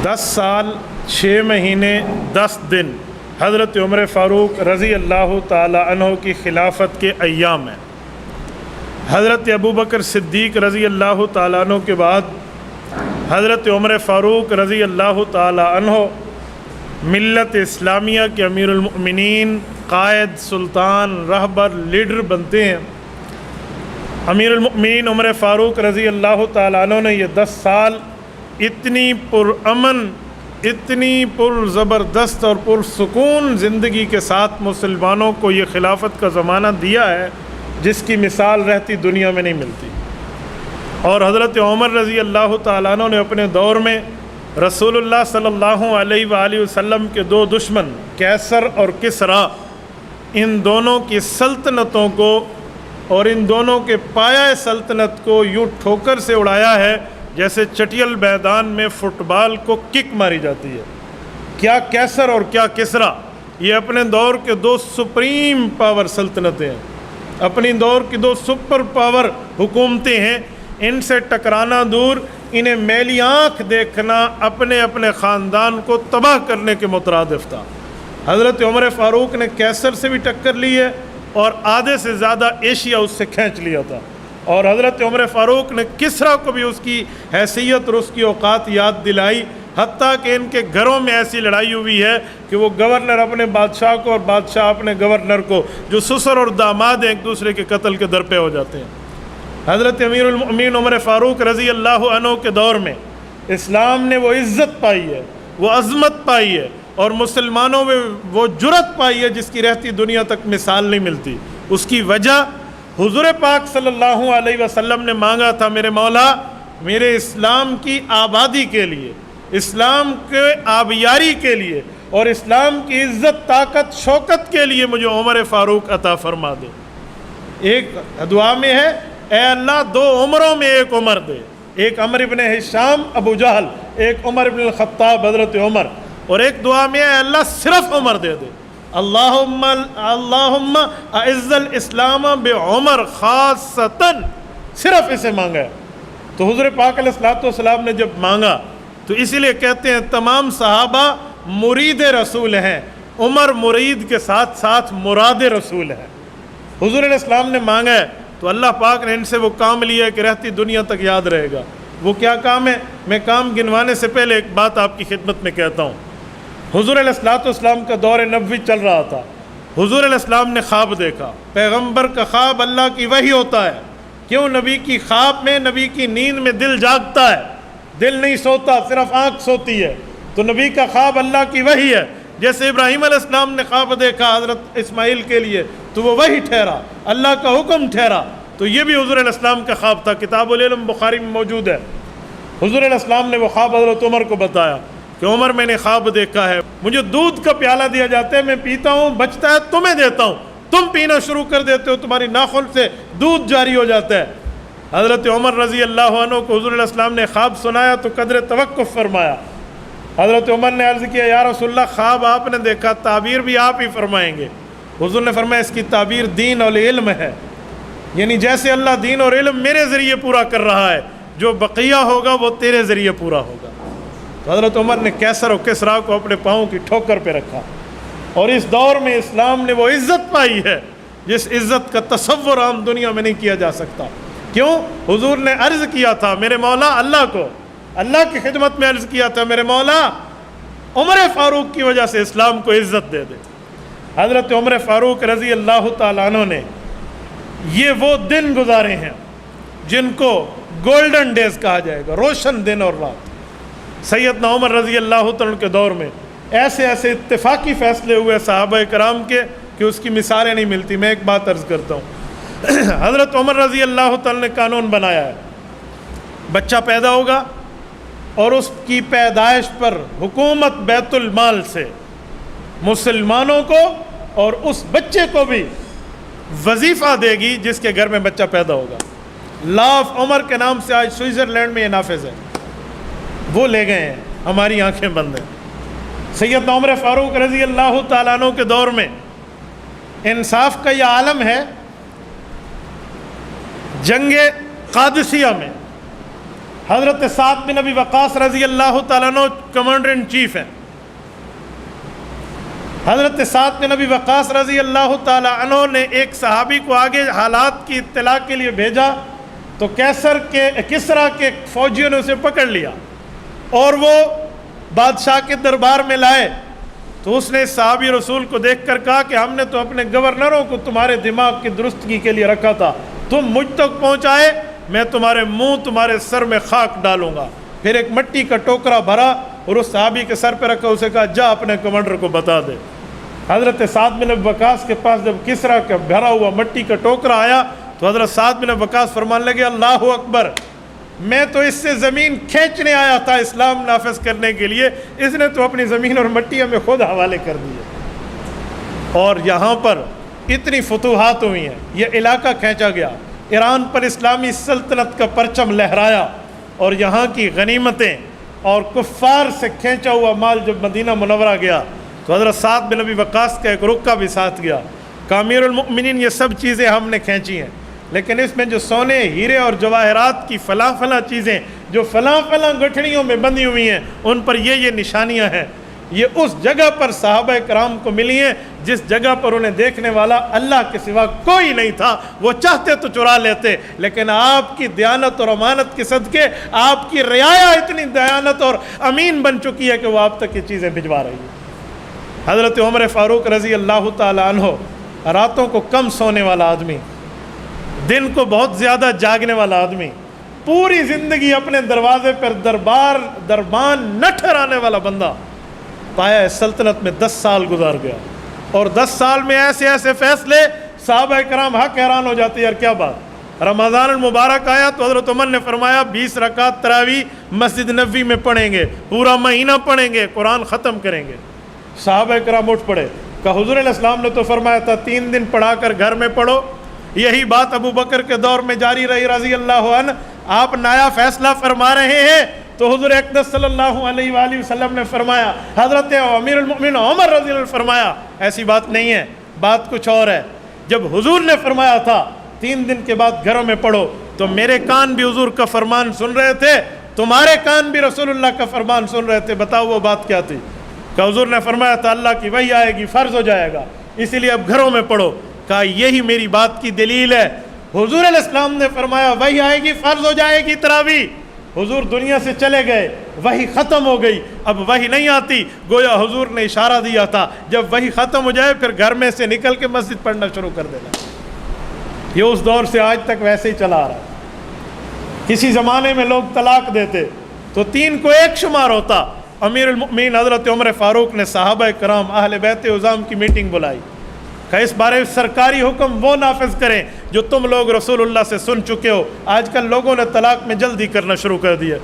10 سال 6 مہینے 10 دن حضرت عمر فاروق رضی اللہ تعالی عنہ کی خلافت کے ایام ہیں۔ حضرت ابوبکر صدیق رضی اللہ تعالی عنہ کے بعد حضرت عمر فاروق رضی اللہ تعالی عنہ ملت اسلامیہ کے امیر المؤمنین، قائد، سلطان، رہبر، لیڈر بنتے ہیں۔ امیر المؤمنین عمر فاروق رضی اللہ تعالی عنہ نے یہ 10 سال اتنی پرامن، اتنی زبردست اور پرسکون زندگی کے ساتھ مسلمانوں کو یہ خلافت کا زمانہ دیا ہے جس کی مثال رہتی دنیا میں نہیں ملتی۔ اور حضرت عمر رضی اللہ تعالیٰ عنہ نے اپنے دور میں رسول اللہ صلی اللہ علیہ وآلہ وسلم کے 2 دشمن قیصر اور کسریٰ، ان دونوں کی سلطنتوں کو اور ان دونوں کے پایہ سلطنت کو یوں ٹھوکر سے اڑایا ہے جیسے چٹیل میدان میں فٹ بال کو کک ماری جاتی ہے۔ کیا قیصر اور کیا کسریٰ، یہ اپنے دور کے 2 سپریم پاور سلطنتیں ہیں، اپنی دور کی 2 سپر پاور حکومتیں ہیں۔ ان سے ٹکرانا دور، انہیں میلی آنکھ دیکھنا اپنے اپنے خاندان کو تباہ کرنے کے مترادف تھا۔ حضرت عمر فاروق نے قیصر سے بھی ٹکر لی ہے اور آدھے سے زیادہ ایشیا اس سے کھینچ لیا تھا، اور حضرت عمر فاروق نے کسریٰ کو بھی اس کی حیثیت اور اس کی اوقات یاد دلائی، حتیٰ کہ ان کے گھروں میں ایسی لڑائی ہوئی ہے کہ وہ گورنر اپنے بادشاہ کو اور بادشاہ اپنے گورنر کو، جو سسر اور داماد ہیں، ایک دوسرے کے قتل کے در پہ ہو جاتے ہیں۔ حضرت امیر المؤمنین عمر فاروق رضی اللہ عنہ کے دور میں اسلام نے وہ عزت پائی ہے، وہ عظمت پائی ہے اور مسلمانوں میں وہ جرأت پائی ہے جس کی رہتی دنیا تک مثال نہیں ملتی۔ اس کی وجہ حضور پاک صلی اللہ علیہ وسلم نے مانگا تھا، میرے مولا میرے اسلام کی آبادی کے لیے، اسلام کے آبیاری کے لیے اور اسلام کی عزت، طاقت، شوکت کے لیے مجھے عمر فاروق عطا فرما دے۔ ایک دعا میں ہے، اے اللہ 2 عمروں میں ایک عمر دے، ایک عمر ابن ہشام ابو جہل، ایک عمر ابن الخطاب حضرت عمر، اور ایک دعا میں اے اللہ صرف عمر دے دے۔ اللہم اعز الاسلام بعمر خاصتاً، صرف اسے مانگا ہے۔ تو حضور پاک علیہ الصلوۃ والسلام نے جب مانگا تو اسی لیے کہتے ہیں تمام صحابہ مرید رسول ہیں، عمر مرید کے ساتھ ساتھ مراد رسول ہے۔ حضور علیہ السلام نے مانگا ہے تو اللہ پاک نے ان سے وہ کام لیا ہے کہ رہتی دنیا تک یاد رہے گا۔ وہ کیا کام ہے؟ میں کام گنوانے سے پہلے ایک بات آپ کی خدمت میں کہتا ہوں۔ حضور علیہ الصلوۃ والسلام کا دور نبوی چل رہا تھا، حضور علیہ السلام نے خواب دیکھا۔ پیغمبر کا خواب اللہ کی وحی ہوتا ہے۔ کیوں؟ نبی کی خواب میں، نبی کی نیند میں دل جاگتا ہے، دل نہیں سوتا، صرف آنکھ سوتی ہے۔ تو نبی کا خواب اللہ کی وحی ہے۔ جیسے ابراہیم علیہ السلام نے خواب دیکھا حضرت اسماعیل کے لیے تو وہ وحی ٹھہرا، اللہ کا حکم ٹھہرا۔ تو یہ بھی حضور علیہ السلام کا خواب تھا، کتاب العلم بخاری میں موجود ہے۔ حضور علیہ السلام نے وہ خواب حضرت عمر کو بتایا کہ عمر میں نے خواب دیکھا ہے، مجھے دودھ کا پیالہ دیا جاتا ہے، میں پیتا ہوں، بچتا ہے تمہیں دیتا ہوں، تم پینا شروع کر دیتے ہو، تمہاری ناخن سے دودھ جاری ہو جاتا ہے۔ حضرت عمر رضی اللہ عنہ کو حضور علیہ السلام نے خواب سنایا تو قدر توقف فرمایا۔ حضرت عمر نے عرض کیا، یا رسول اللہ خواب آپ نے دیکھا، تعبیر بھی آپ ہی فرمائیں گے؟ حضور نے فرمایا اس کی تعبیر دین اور علم ہے، یعنی جیسے اللہ دین اور علم میرے ذریعے پورا کر رہا ہے، جو بقیہ ہوگا وہ تیرے ذریعے پورا ہوگا۔ تو حضرت عمر نے قیصر اور کسریٰ کو اپنے پاؤں کی ٹھوکر پہ رکھا، اور اس دور میں اسلام نے وہ عزت پائی ہے جس عزت کا تصور عام دنیا میں نہیں کیا جا سکتا۔ کیوں؟ حضور نے عرض کیا تھا میرے مولا اللہ کو، اللہ کی خدمت میں عرض کیا تھا میرے مولا عمر فاروق کی وجہ سے اسلام کو عزت دے دے۔ حضرت عمر فاروق رضی اللہ تعالیٰ عنہ نے یہ وہ دن گزارے ہیں جن کو گولڈن ڈیز کہا جائے گا، روشن دن اور رات۔ سیدنا عمر رضی اللہ تعالیٰ کے دور میں ایسے ایسے اتفاقی فیصلے ہوئے صحابہ کرام کے کہ اس کی مثالیں نہیں ملتی۔ میں ایک بات عرض کرتا ہوں، حضرت عمر رضی اللہ تعالیٰ نے قانون بنایا ہے، بچہ پیدا ہوگا اور اس کی پیدائش پر حکومت بیت المال سے مسلمانوں کو اور اس بچے کو بھی وظیفہ دے گی جس کے گھر میں بچہ پیدا ہوگا۔ لا آف عمر کے نام سے آج سوئٹزرلینڈ میں یہ نافذ ہے، وہ لے گئے ہیں، ہماری آنکھیں بند ہیں۔ سیدنا عمر فاروق رضی اللہ تعالیٰ عنہ کے دور میں انصاف کا یہ عالم ہے۔ جنگ قادسیہ میں حضرت سعد بن ابی وقاص رضی اللہ تعالیٰ عنہ کمانڈر ان چیف ہیں. حضرت سعد بن ابی وقاص رضی اللہ تعالیٰ عنہ نے ایک صحابی کو آگے حالات کی اطلاع کے لیے بھیجا تو کسرا کے فوجیوں نے اسے پکڑ لیا اور وہ بادشاہ کے دربار میں لائے. تو اس نے صحابی رسول کو دیکھ کر کہا کہ ہم نے تو اپنے گورنروں کو تمہارے دماغ کی درستگی کے لیے رکھا تھا, تم مجھ تک پہنچائے, میں تمہارے منہ تمہارے سر میں خاک ڈالوں گا. پھر ایک مٹی کا ٹوکرا بھرا اور اس صحابی کے سر پہ رکھا, اسے کہا جا اپنے کمانڈر کو بتا دے. حضرت سعد بن ابی وقاص کے پاس جب کسرا کا بھرا ہوا مٹی کا ٹوکرا آیا تو حضرت سعد بن ابی وقاص فرمانے لگے اللہ اکبر, میں تو اس سے زمین کھینچنے آیا تھا اسلام نافذ کرنے کے لیے, اس نے تو اپنی زمین اور مٹی ہمیں خود حوالے کر دی ہے. اور یہاں پر اتنی فتوحات ہوئی ہیں, یہ علاقہ کھینچا گیا, ایران پر اسلامی سلطنت کا پرچم لہرایا, اور یہاں کی غنیمتیں اور کفار سے کھینچا ہوا مال جب مدینہ منورہ گیا تو حضرت سعد بن ابی وقاص کا ایک رکہ بھی ساتھ گیا. امیر المؤمنین یہ سب چیزیں ہم نے کھینچی ہیں, لیکن اس میں جو سونے ہیرے اور جواہرات کی فلاں چیزیں جو فلاں گٹھڑیوں میں بندھی ہوئی ہیں ان پر یہ نشانیاں ہیں, یہ اس جگہ پر صحابہ کرام کو ملی ہیں جس جگہ پر انہیں دیکھنے والا اللہ کے سوا کوئی نہیں تھا. وہ چاہتے تو چرا لیتے, لیکن آپ کی دیانت اور امانت کے صدقے آپ کی رعایا اتنی دیانت اور امین بن چکی ہے کہ وہ آپ تک یہ چیزیں بھجوا رہی ہے. حضرت عمر فاروق رضی اللہ تعالی عنہ راتوں کو کم سونے والا آدمی, دن کو بہت زیادہ جاگنے والا آدمی, پوری زندگی اپنے دروازے پر دربان نہ ٹھہرانے والا بندہ, پایا سلطنت میں 10 سال گزار گیا, اور 10 سال میں ایسے ایسے فیصلے صحابہ کرام حیران ہو جاتے یار کیا بات. رمضان المبارک آیا تو حضرت عمر نے فرمایا 20 رکعت تراویح مسجد نبوی میں پڑھیں گے, پورا مہینہ پڑھیں گے, قرآن ختم کریں گے. صحابہ کرام اٹھ پڑے, کہ حضور علیہ السلام نے تو فرمایا تھا 3 دن پڑھا کر گھر میں پڑھو. یہی بات ابو بکر کے دور میں جاری رہی رضی اللہ عنہ, آپ نیا فیصلہ فرما رہے ہیں تو حضور اقدس صلی اللہ علیہ وآلہ وسلم نے فرمایا, حضرت امیر المؤمنین عمر رضی اللہ عنہ نے فرمایا ایسی بات نہیں ہے, بات کچھ اور ہے. جب حضور نے فرمایا تھا 3 دن کے بعد گھروں میں پڑھو تو میرے کان بھی حضور کا فرمان سن رہے تھے, تمہارے کان بھی رسول اللہ کا فرمان سن رہے تھے. بتاؤ وہ بات کیا تھی؟ کہ حضور نے فرمایا تھا اللہ کی وحی آئے گی, فرض ہو جائے گا, اسی لیے اب گھروں میں پڑھو. کہا یہی میری بات کی دلیل ہے. حضور علیہ السلام نے فرمایا وحی آئے گی, فرض ہو جائے گی تراویح. حضور دنیا سے چلے گئے, وحی ختم ہو گئی, اب وحی نہیں آتی. گویا حضور نے اشارہ دیا تھا جب وحی ختم ہو جائے پھر گھر میں سے نکل کے مسجد پڑھنا شروع کر دینا. یہ اس دور سے آج تک ویسے ہی چلا آ رہا ہے. کسی زمانے میں لوگ طلاق دیتے تو 3 کو 1 شمار ہوتا. امیر المؤمنین حضرت عمر فاروق نے صحابہ کرام اہل بیت عظام کی میٹنگ بلائی کہ اس بارے سرکاری حکم وہ نافذ کریں جو تم لوگ رسول اللہ سے سن چکے ہو. آج کل لوگوں نے طلاق میں جلدی کرنا شروع کر دیا.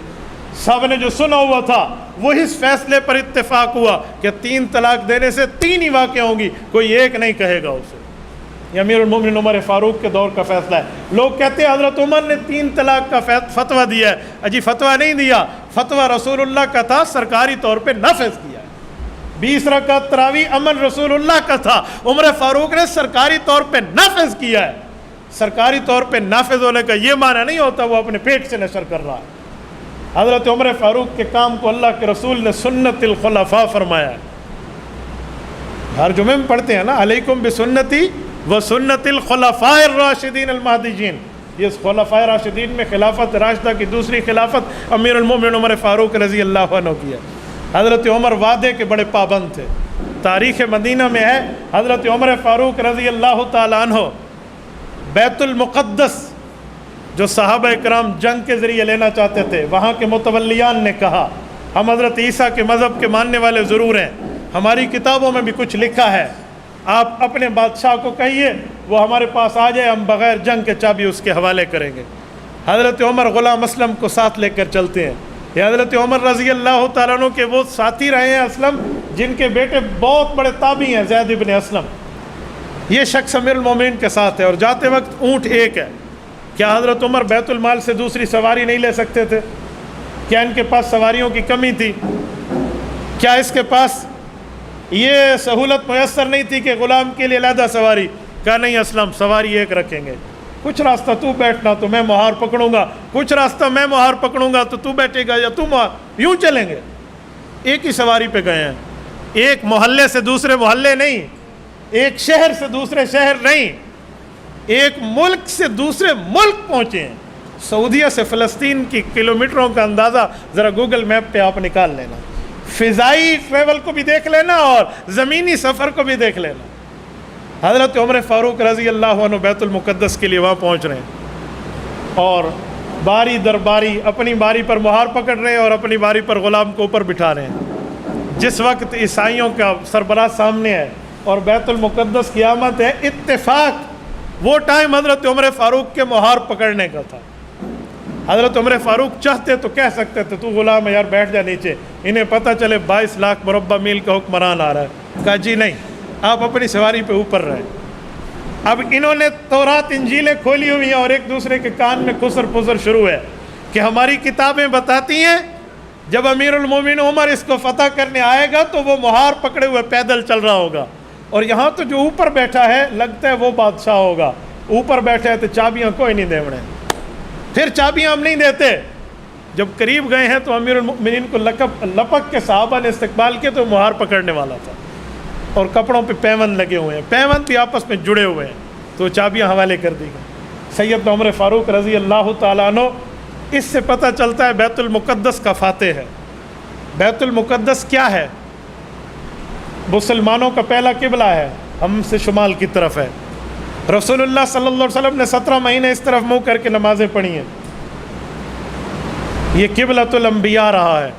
سب نے جو سنا ہوا تھا وہ اس فیصلے پر اتفاق ہوا کہ 3 طلاق دینے سے 3 ہی واقع ہوں گی, کوئی ایک نہیں کہے گا اسے. یہ امیر المؤمنین عمر فاروق کے دور کا فیصلہ ہے. لوگ کہتے ہیں حضرت عمر نے 3 طلاق کا فتویٰ دیا ہے. اجی فتویٰ نہیں دیا, فتویٰ رسول اللہ کا تھا, سرکاری طور پہ نافذ کیا ہے. 20 رکعت تراویح عمل رسول اللہ کا تھا, عمر فاروق نے سرکاری طور پہ نافذ کیا ہے. سرکاری طور پہ نافذ ہونے کا یہ معنی نہیں ہوتا وہ اپنے پیٹ سے نشر کر رہا ہے. حضرت عمر فاروق کے کام کو اللہ کے رسول نے سنت الخلفاء فرمایا ہے. ہر جمعے میں پڑھتے ہیں نا, علیکم بسنتی و سنت الخلفاء الراشدین المہدیین. یہ خلفاء راشدین میں خلافت راشدہ کی دوسری خلافت امیر المؤمنین عمر فاروق رضی اللہ عنہ کی ہے. حضرت عمر وعدے کے بڑے پابند تھے. تاریخ مدینہ میں ہے حضرت عمر فاروق رضی اللہ تعالی عنہ بیت المقدس جو صحابہ کرام جنگ کے ذریعے لینا چاہتے تھے, وہاں کے متولیان نے کہا ہم حضرت عیسیٰ کے مذہب کے ماننے والے ضرور ہیں, ہماری کتابوں میں بھی کچھ لکھا ہے, آپ اپنے بادشاہ کو کہیے وہ ہمارے پاس آ جائے, ہم بغیر جنگ کے چابی اس کے حوالے کریں گے. حضرت عمر غلام اسلم کو ساتھ لے کر چلتے ہیں. یہ حضرت عمر رضی اللہ تعالیٰ عنہ کے وہ ساتھی رہے ہیں اسلم جن کے بیٹے بہت بڑے تابعی ہیں, زید بن اسلم. یہ شخص امیر المومنین کے ساتھ ہے اور جاتے وقت اونٹ ایک ہے. کیا حضرت عمر بیت المال سے دوسری سواری نہیں لے سکتے تھے؟ کیا ان کے پاس سواریوں کی کمی تھی؟ کیا اس کے پاس یہ سہولت میسر نہیں تھی کہ غلام کے لیے علیحدہ سواری؟ کہا نہیں اسلم, سواری ایک رکھیں گے. کچھ راستہ تو بیٹھنا تو میں مہار پکڑوں گا، کچھ راستہ میں مہار پکڑوں گا تو بیٹھے گا یا تو مہار، یوں چلیں گے۔ ایک ہی سواری پہ گئے ہیں، ایک محلے سے دوسرے محلے نہیں، ایک شہر سے دوسرے شہر نہیں، ایک ملک سے دوسرے ملک پہنچے ہیں۔ سعودیہ سے فلسطین کی کلومیٹروں کا اندازہ ذرا گوگل میپ پہ آپ نکال لینا، فضائی ٹریول کو بھی دیکھ لینا اور زمینی سفر کو بھی دیکھ لینا۔ حضرت عمر فاروق رضی اللہ عنہ بیت المقدس کے لیے وہاں پہنچ رہے ہیں اور باری در باری اپنی باری پر مہار پکڑ رہے ہیں اور اپنی باری پر غلام کو اوپر بٹھا رہے ہیں۔ جس وقت عیسائیوں کا سربراہ سامنے ہے اور بیت المقدس کی آمد ہے، اتفاق وہ ٹائم حضرت عمر فاروق کے مہار پکڑنے کا تھا۔ حضرت عمر فاروق چاہتے تو کہہ سکتے تھے تو غلام ہے یار بیٹھ جا نیچے، انہیں پتہ چلے 22 لاکھ مربع میل کا حکمران آ رہا ہے۔ کہا جی نہیں، آپ اپنی سواری پہ اوپر رہیں۔ اب انہوں نے تورات انجیلیں کھولی ہوئی ہیں اور ایک دوسرے کے کان میں خسر پسر شروع ہے کہ ہماری کتابیں بتاتی ہیں جب امیر المومنین عمر اس کو فتح کرنے آئے گا تو وہ مہار پکڑے ہوئے پیدل چل رہا ہوگا، اور یہاں تو جو اوپر بیٹھا ہے لگتا ہے وہ بادشاہ ہوگا، اوپر بیٹھے ہیں تو چابیاں کوئی نہیں دیوڑے، پھر چابیاں ہم نہیں دیتے۔ جب قریب گئے ہیں تو امیر المؤمنین کو لپک کے صحابہ نے استقبال کیا تو مہار پکڑنے والا تھا اور کپڑوں پہ پیوند لگے ہوئے ہیں، پیوند بھی آپس میں جڑے ہوئے ہیں، تو چابیاں حوالے کر دی گئی۔ سید عمر فاروق رضی اللہ تعالیٰ عنہ، اس سے پتہ چلتا ہے بیت المقدس کا فاتح ہے۔ بیت المقدس کیا ہے؟ مسلمانوں کا پہلا قبلہ ہے، ہم سے شمال کی طرف ہے۔ رسول اللہ صلی اللہ علیہ وسلم نے 17 مہینے اس طرف منہ کر کے نمازیں پڑھی ہیں۔ یہ قبلۃ الانبیاء رہا ہے۔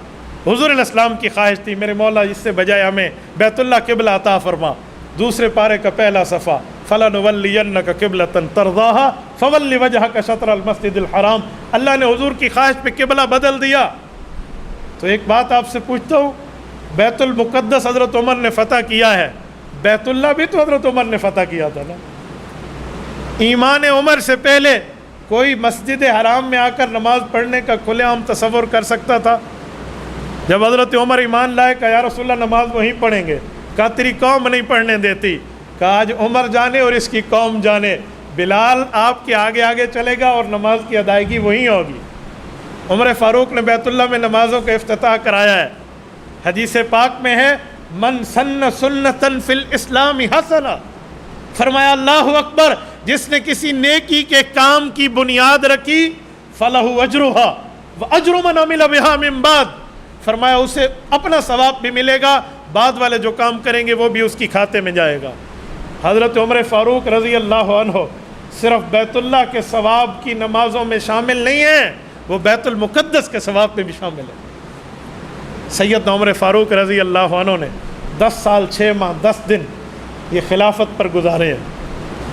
حضور علیہ السلام کی خواہش تھی میرے مولا اس سے بجائے ہمیں بیت اللہ قبلہ عطا فرما۔ دوسرے پارے کا پہلا صفحہ، فَلَنُوَلِّيَنَّكَ قِبْلَةً تَرْضَاهَا فَوَلِّ وَجْهَكَ شَطْرَ الْمَسْجِدِ الْحَرَامِ۔ اللہ نے حضور کی خواہش پہ قبلہ بدل دیا۔ تو ایک بات آپ سے پوچھتا ہوں، بیت المقدس حضرت عمر نے فتح کیا ہے، بیت اللہ بھی تو حضرت عمر نے فتح کیا تھا نا۔ ایمان عمر سے پہلے کوئی مسجد حرام میں آ کر نماز پڑھنے کا کھلے عام تصور کر سکتا تھا؟ جب حضرت عمر ایمان لائے کہا یا رسول اللہ نماز وہیں پڑھیں گے، کہا تیری قوم نہیں پڑھنے دیتی، کہا آج عمر جانے اور اس کی قوم جانے، بلال آپ کے آگے آگے چلے گا اور نماز کی ادائیگی وہیں ہوگی۔ عمر فاروق نے بیت اللہ میں نمازوں کا افتتاح کرایا ہے۔ حدیث پاک میں ہے من سن سنتن فی الاسلام حسنہ، فرمایا اللہ اکبر، جس نے کسی نیکی کے کام کی بنیاد رکھی فلہ اجرھا واجر من عمل بھا من بعد، فرمایا اسے اپنا ثواب بھی ملے گا، بعد والے جو کام کریں گے وہ بھی اس کی کھاتے میں جائے گا۔ حضرت عمر فاروق رضی اللہ عنہ صرف بیت اللہ کے ثواب کی نمازوں میں شامل نہیں ہیں، وہ بیت المقدس کے ثواب میں بھی شامل ہے۔ سید عمر فاروق رضی اللہ عنہ نے 10 سال 6 ماہ 10 دن یہ خلافت پر گزارے ہیں،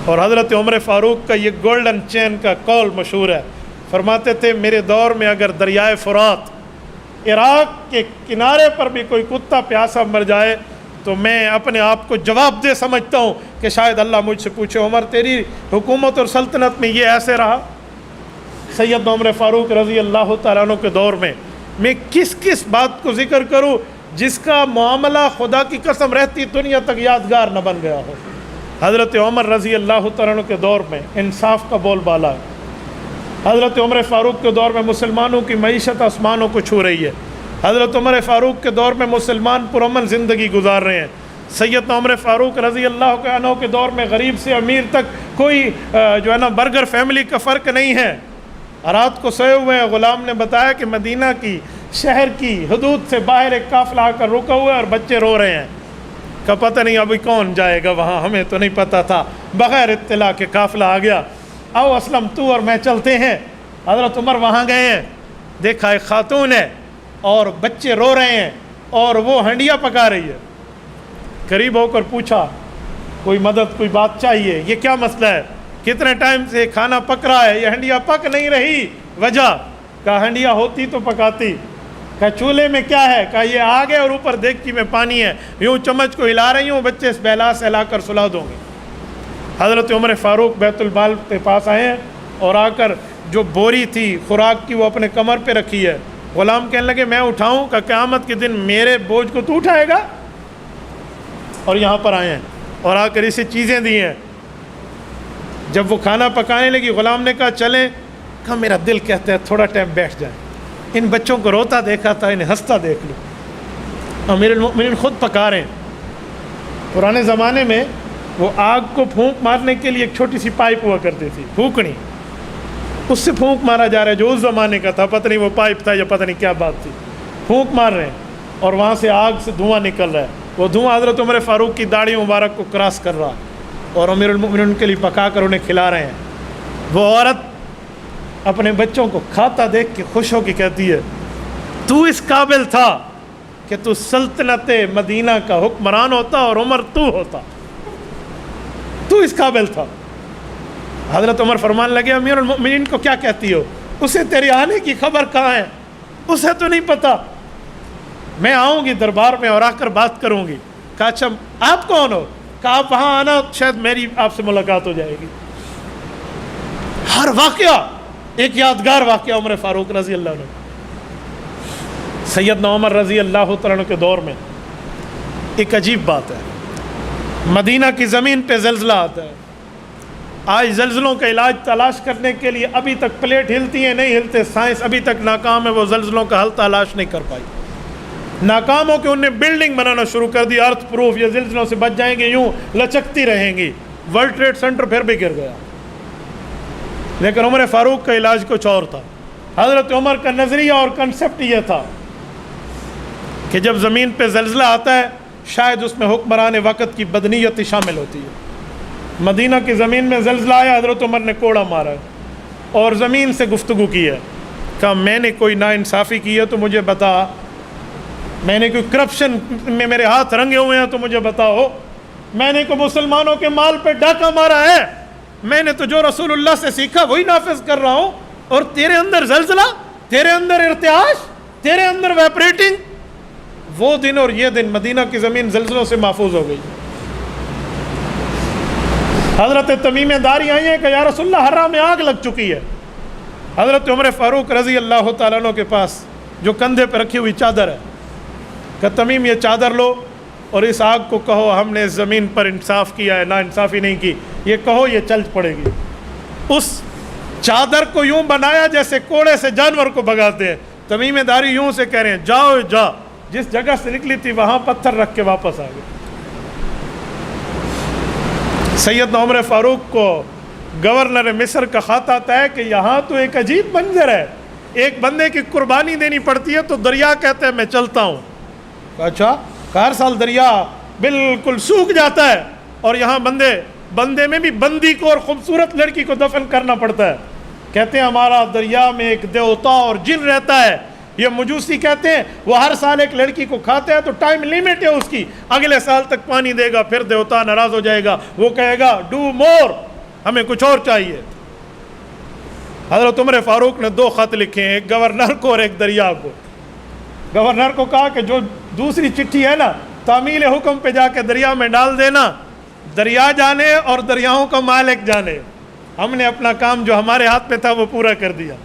اور حضرت عمر فاروق کا یہ گولڈن چین کا قول مشہور ہے، فرماتے تھے میرے دور میں اگر دریائے فرات عراق کے کنارے پر بھی کوئی کتا پیاسا مر جائے تو میں اپنے آپ کو جواب دہ سمجھتا ہوں کہ شاید اللہ مجھ سے پوچھے عمر تیری حکومت اور سلطنت میں یہ ایسے رہا۔ سید عمر فاروق رضی اللہ تعالیٰ عنہ کے دور میں میں کس کس بات کو ذکر کروں جس کا معاملہ خدا کی قسم رہتی دنیا تک یادگار نہ بن گیا ہو۔ حضرت عمر رضی اللہ تعالیٰ عنہ کے دور میں انصاف کا بول بالا ہے۔ حضرت عمر فاروق کے دور میں مسلمانوں کی معیشت آسمانوں کو چھو رہی ہے۔ حضرت عمر فاروق کے دور میں مسلمان پرامن زندگی گزار رہے ہیں۔ سید عمر فاروق رضی اللہ عنہ کے دور میں غریب سے امیر تک کوئی جو ہے نا برگر فیملی کا فرق نہیں ہے۔ رات کو سوئے ہوئے ہیں، غلام نے بتایا کہ مدینہ کی شہر کی حدود سے باہر ایک قافلہ آ کر رکا ہوا ہے اور بچے رو رہے ہیں، کہ پتہ نہیں ابھی کون جائے گا وہاں، ہمیں تو نہیں پتہ تھا، بغیر اطلاع کے قافلہ آ گیا، آؤ اسلم تو اور میں چلتے ہیں۔ حضرت عمر وہاں گئے ہیں، دیکھا ایک خاتون ہے اور بچے رو رہے ہیں اور وہ ہنڈیا پکا رہی ہے۔ قریب ہو کر پوچھا کوئی مدد کوئی بات چاہیے، یہ کیا مسئلہ ہے؟ کتنے ٹائم سے کھانا پک رہا ہے، یہ ہنڈیا پک نہیں رہی، وجہ؟ کہا ہنڈیا ہوتی تو پکاتی۔ کہا چولہے میں کیا ہے؟ کہا یہ آگ ہے اور اوپر دیگچی میں پانی ہے، یوں چمچ کو ہلا رہی ہوں، بچے اس بہلا سے ہلا کر سلا دوں گے۔ حضرت عمر فاروق بیت المال کے پاس آئے ہیں اور آ کر جو بوری تھی خوراک کی وہ اپنے کمر پہ رکھی ہے۔ غلام کہنے لگے میں اٹھاؤں؟ کہ قیامت کے دن میرے بوجھ کو تو اٹھائے گا؟ اور یہاں پر آئے ہیں اور آ کر اسے چیزیں دی ہیں۔ جب وہ کھانا پکانے لگی غلام نے کہا چلیں، کہا میرا دل کہتا ہے تھوڑا ٹائم بیٹھ جائیں، ان بچوں کو روتا دیکھا تھا، انہیں ہنستا دیکھ لوں۔ امیر المؤمنین خود پکا رہے ہیں۔ پرانے زمانے میں وہ آگ کو پھونک مارنے کے لیے ایک چھوٹی سی پائپ ہوا کرتی تھی، پھونکنی، اس سے پھونک مارا جا رہا ہے، جو اس زمانے کا تھا، پتہ نہیں وہ پائپ تھا یا پتہ نہیں کیا بات تھی، پھونک مار رہے ہیں اور وہاں سے آگ سے دھواں نکل رہا ہے، وہ دھواں حضرت عمر فاروق کی داڑھی مبارک کو کراس کر رہا، اور امیر المؤمنین ان کے لیے پکا کر انہیں کھلا رہے ہیں۔ وہ عورت اپنے بچوں کو کھاتا دیکھ کے خوش ہو کے کہتی ہے تو اس قابل تھا کہ تو سلطنت مدینہ کا حکمران ہوتا اور عمر تو ہوتا، تو اس قابل تھا۔ حضرت عمر فرمان لگے امیر المؤمنین کو کیا کہتی ہو؟ اسے تیرے آنے کی خبر کہاں ہے؟ اسے تو نہیں پتا، میں آؤں گی دربار میں اور آ کر بات کروں گی۔ کہا اچھا آپ کون ہو؟ کہا آپ وہاں آنا، شاید میری آپ سے ملاقات ہو جائے گی۔ ہر واقعہ ایک یادگار واقعہ عمر فاروق رضی اللہ عنہ۔ سیدنا عمر رضی اللہ تعالیٰ عنہ کے دور میں ایک عجیب بات ہے، مدینہ کی زمین پہ زلزلہ آتا ہے۔ آج زلزلوں کا علاج تلاش کرنے کے لیے ابھی تک پلیٹ ہلتی ہیں نہیں ہلتے، سائنس ابھی تک ناکام ہے، وہ زلزلوں کا حل تلاش نہیں کر پائی۔ ناکام ہو کہ انہیں بلڈنگ بنانا شروع کر دی ارتھ پروف، یہ زلزلوں سے بچ جائیں گے، یوں لچکتی رہیں گی۔ ورلڈ ٹریڈ سینٹر پھر بھی گر گیا، لیکن عمر فاروق کا علاج کچھ اور تھا۔ حضرت عمر کا نظریہ اور کنسپٹ یہ تھا کہ جب زمین پہ زلزلہ آتا ہے شاید اس میں حکمران وقت کی بدنیتی شامل ہوتی ہے۔ مدینہ کی زمین میں زلزلہ آیا، حضرت عمر نے کوڑا مارا اور زمین سے گفتگو کی ہے، کہا میں نے کوئی ناانصافی کی ہے تو مجھے بتا، میں نے کوئی کرپشن میں میرے ہاتھ رنگے ہوئے ہیں تو مجھے بتاؤ، میں نے کوئی مسلمانوں کے مال پہ ڈاکہ مارا ہے؟ میں نے تو جو رسول اللہ سے سیکھا وہی نافذ کر رہا ہوں، اور تیرے اندر زلزلہ، تیرے اندر ارتعاش، تیرے اندر ویپریٹنگ۔ وہ دن اور یہ دن مدینہ کی زمین زلزلوں سے محفوظ ہو گئی۔ حضرت تمیم داری آئی ہیں کہ یا رسول اللہ حرہ میں آگ لگ چکی ہے۔ حضرت عمر فاروق رضی اللہ تعالیٰ عنہ کے پاس جو کندھے پہ رکھی ہوئی چادر ہے، کہ تمیم یہ چادر لو اور اس آگ کو کہو ہم نے اس زمین پر انصاف کیا ہے، نا انصافی نہیں کی، یہ کہو یہ چل پڑے گی۔ اس چادر کو یوں بنایا جیسے کوڑے سے جانور کو بھگاتے ہیں۔ تمیم داری یوں سے کہہ رہے ہیں جاؤ جا، جس جگہ سے نکلی تھی وہاں پتھر رکھ کے واپس آ گئے۔ سیدنا عمر فاروق کو گورنر مصر کا خط آتا ہے کہ یہاں تو ایک عجیب منظر ہے، ایک بندے کی قربانی دینی پڑتی ہے تو دریا کہتے ہیں میں چلتا ہوں۔ اچھا، ہر سال دریا بالکل سوکھ جاتا ہے اور یہاں بندے میں بھی بندی کو اور خوبصورت لڑکی کو دفن کرنا پڑتا ہے۔ کہتے ہیں ہمارا دریا میں ایک دیوتا اور جن رہتا ہے، یہ مجوسی کہتے ہیں، وہ ہر سال ایک لڑکی کو کھاتا ہے تو ٹائم لیمٹ ہے اس کی، اگلے سال تک پانی دے گا، پھر دیوتا ناراض ہو جائے گا، وہ کہے گا ڈو مور، ہمیں کچھ اور چاہیے۔ حضرت عمر فاروق نے 2 خط لکھے ہیں، ایک گورنر کو اور ایک دریا کو۔ گورنر کو کہا کہ جو دوسری چٹھی ہے نا تعمیل حکم پہ جا کے دریا میں ڈال دینا، دریا جانے اور دریاؤں کا مالک جانے، ہم نے اپنا کام جو ہمارے ہاتھ میں تھا وہ پورا کر دیا۔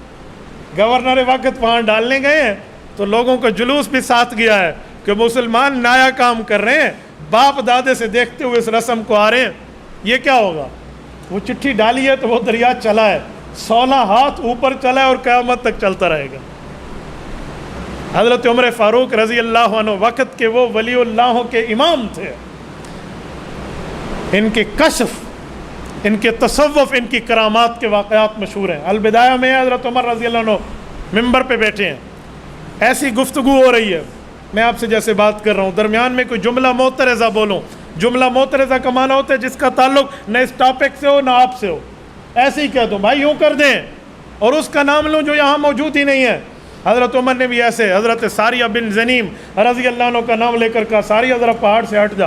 گورنر وقت وہاں ڈالنے گئے ہیں تو لوگوں کا جلوس بھی ساتھ گیا ہے کہ مسلمان نایا کام کر رہے ہیں، باپ دادے سے دیکھتے ہوئے اس رسم کو آ رہے ہیں، یہ کیا ہوگا؟ وہ چٹھی ڈالی ہے تو وہ دریا چلا ہے، 16 ہاتھ اوپر چلا ہے اور قیامت تک چلتا رہے گا۔ حضرت عمر فاروق رضی اللہ عنہ وقت کے وہ ولی اللہ کے امام تھے، ان کے کشف، ان کے تصوف، ان کی کرامات کے واقعات مشہور ہیں۔ البدایہ میں حضرت عمر رضی اللہ عنہ ممبر پہ بیٹھے ہیں، ایسی گفتگو ہو رہی ہے، میں آپ سے جیسے بات کر رہا ہوں، درمیان میں کوئی جملہ معترضہ بولوں، جملہ معترضہ کا معنی ہوتا ہے جس کا تعلق نہ اس ٹاپک سے ہو نہ آپ سے ہو، ایسے ہی کہہ دوں بھائی یوں کر دیں، اور اس کا نام لوں جو یہاں موجود ہی نہیں ہے۔ حضرت عمر نے بھی ایسے حضرت ساریہ بن زنیم رضی اللہ عنہ کا نام لے کر کہا ساریہ ذرا پہاڑ سے ہٹ جا،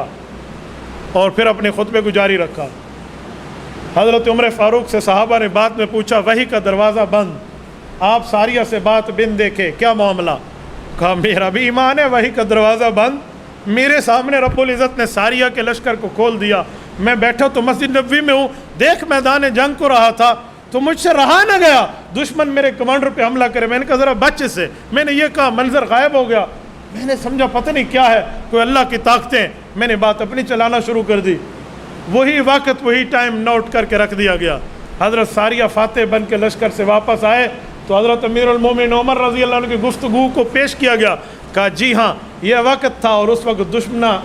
اور پھر اپنے خطبے کو جاری رکھا۔ حضرت عمر فاروق سے صحابہ نے بعد میں پوچھا وحی کا دروازہ بند، آپ ساریہ سے بات بن دیکھے، کیا معاملہ؟ کہا میرا بھی ایمان ہے وحی کا دروازہ بند، میرے سامنے رب العزت نے ساریہ کے لشکر کو کھول دیا، میں بیٹھا تو مسجد نبوی میں ہوں، دیکھ میدان جنگ کو رہا تھا تو مجھ سے رہا نہ گیا، دشمن میرے کمانڈر پہ حملہ کرے، میں نے کہا ذرا بچ سے، میں نے یہ کہا، منظر غائب ہو گیا، میں نے سمجھا پتہ نہیں کیا ہے، کوئی اللہ کی طاقتیں، میں نے بات اپنی چلانا شروع کر دی۔ وہی وقت وہی ٹائم نوٹ کر کے رکھ دیا گیا. حضرت ساریہ فاتح بن کے لشکر سے واپس آئے تو حضرت امیر المومنین عمر رضی اللہ عنہ کی گفتگو کو پیش کیا گیا. کہا جی ہاں یہ وقت تھا اور اس وقت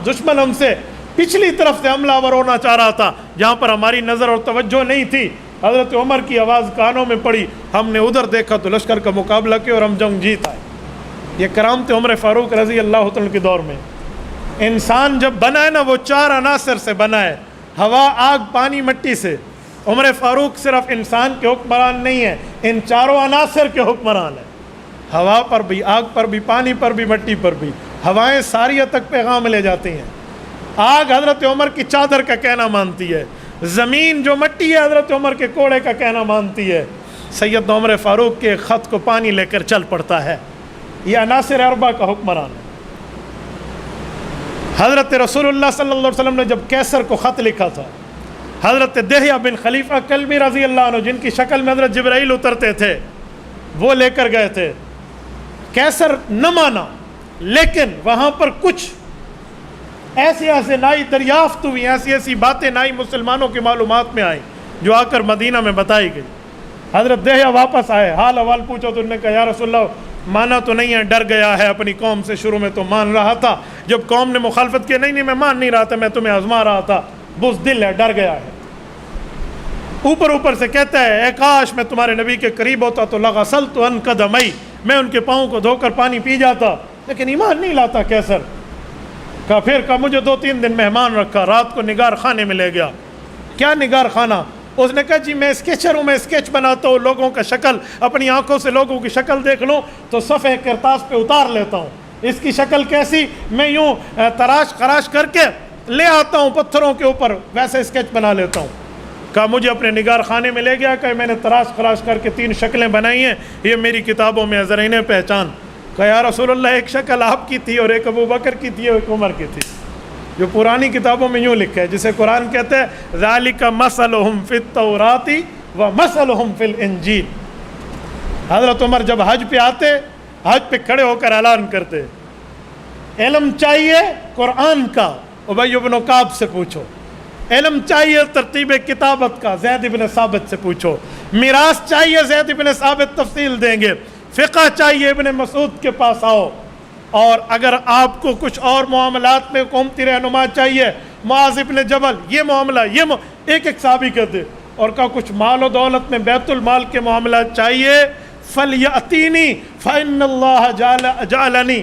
دشمن ہم سے پچھلی طرف سے حملہ آور ہونا چاہ رہا تھا جہاں پر ہماری نظر اور توجہ نہیں تھی. حضرت عمر کی آواز کانوں میں پڑی, ہم نے ادھر دیکھا تو لشکر کا مقابلہ کیا اور ہم جنگ جیت آئے. یہ کرامت عمر فاروق رضی اللہ عنہ کے دور میں. انسان جب بنا ہے نا وہ 4 عناصر سے بنا ہے, ہوا, آگ, پانی, مٹی سے. عمر فاروق صرف انسان کے حکمران نہیں ہیں, ان 4 عناصر کے حکمران ہیں. ہوا پر بھی, آگ پر بھی, پانی پر بھی, مٹی پر بھی. ہوائیں ساریہ تک پیغام لے جاتی ہیں. آگ حضرت عمر کی چادر کا کہنا مانتی ہے. زمین جو مٹی ہے حضرت عمر کے کوڑے کا کہنا مانتی ہے. سید عمر فاروق کے خط کو پانی لے کر چل پڑتا ہے. یہ عناصر اربع کا حکمران ہے. حضرت رسول اللہ صلی اللہ علیہ وسلم نے جب کیسر کو خط لکھا تھا, حضرت دہیہ بن خلیفہ کلبی رضی اللہ عنہ جن کی شکل میں حضرت جبرائیل اترتے تھے وہ لے کر گئے تھے. کیسر نہ مانا, لیکن وہاں پر کچھ ایسے نائی دریافت ہوئی, ایسی باتیں نائی مسلمانوں کی معلومات میں آئی جو آ کر مدینہ میں بتائی گئی. حضرت دہیہ واپس آئے, حال احوال پوچھا تو انہوں نے کہا یا رسول اللہ مانا تو نہیں ہے, ڈر گیا ہے اپنی قوم سے. شروع میں تو مان رہا تھا, جب قوم نے مخالفت کی نہیں میں مان نہیں رہا تھا, میں تمہیں آزما رہا تھا. بزدل ہے, ڈر گیا ہے. اوپر سے کہتا ہے اے کاش میں تمہارے نبی کے قریب ہوتا تو لغسلت عن قدمی, میں ان کے پاؤں کو دھو کر پانی پی جاتا. لیکن ایمان نہیں لاتا کیسر. کہا پھر کہا مجھے 2-3 دن مہمان رکھا, رات کو نگار خانے میں لے گیا. کیا نگار خانہ؟ اس نے کہا جی میں اسکیچر ہوں, میں اسکیچ بناتا ہوں, لوگوں کا شکل اپنی آنکھوں سے لوگوں کی شکل دیکھ لوں تو صفحے کرتاس پہ اتار لیتا ہوں. اس کی شکل کیسی, میں یوں تراش خراش کر کے لے آتا ہوں پتھروں کے اوپر, ویسے اسکیچ بنا لیتا ہوں. کہا مجھے اپنے نگار خانے میں لے گیا, کہ میں نے تراش خراش کر کے 3 شکلیں بنائی ہیں, یہ میری کتابوں میں ذرا انہیں پہچان. کہا یا رسول اللہ ایک شکل آپ کی تھی اور ایک ابو بکر کی تھی اور ایک عمر کی تھی. جو پرانی کتابوں میں یوں لکھا ہے جسے قرآن کہتے ہیں ذالک مثلہم فی التوراۃ و مثلہم فی الانجیل. حضرت عمر جب حج پہ آتے, حج پہ کھڑے ہو کر اعلان کرتے علم چاہیے قرآن کا, ابی بن کعب سے پوچھو. علم چاہیے ترتیب کتابت کا, زید بن ثابت سے پوچھو. میراث چاہیے, زید بن ثابت تفصیل دیں گے. فقہ چاہیے, ابن مسعود کے پاس آؤ. اور اگر آپ کو کچھ اور معاملات میں قومتی رہنما چاہیے, معاذ ابن جبل, یہ معاملہ ایک صحابی کہتے. اور کہا کچھ مال و دولت میں بیت المال کے معاملات چاہیے, فَلْيَأْتِينِي فَإِنَّ اللَّهَ جَعَلَنِي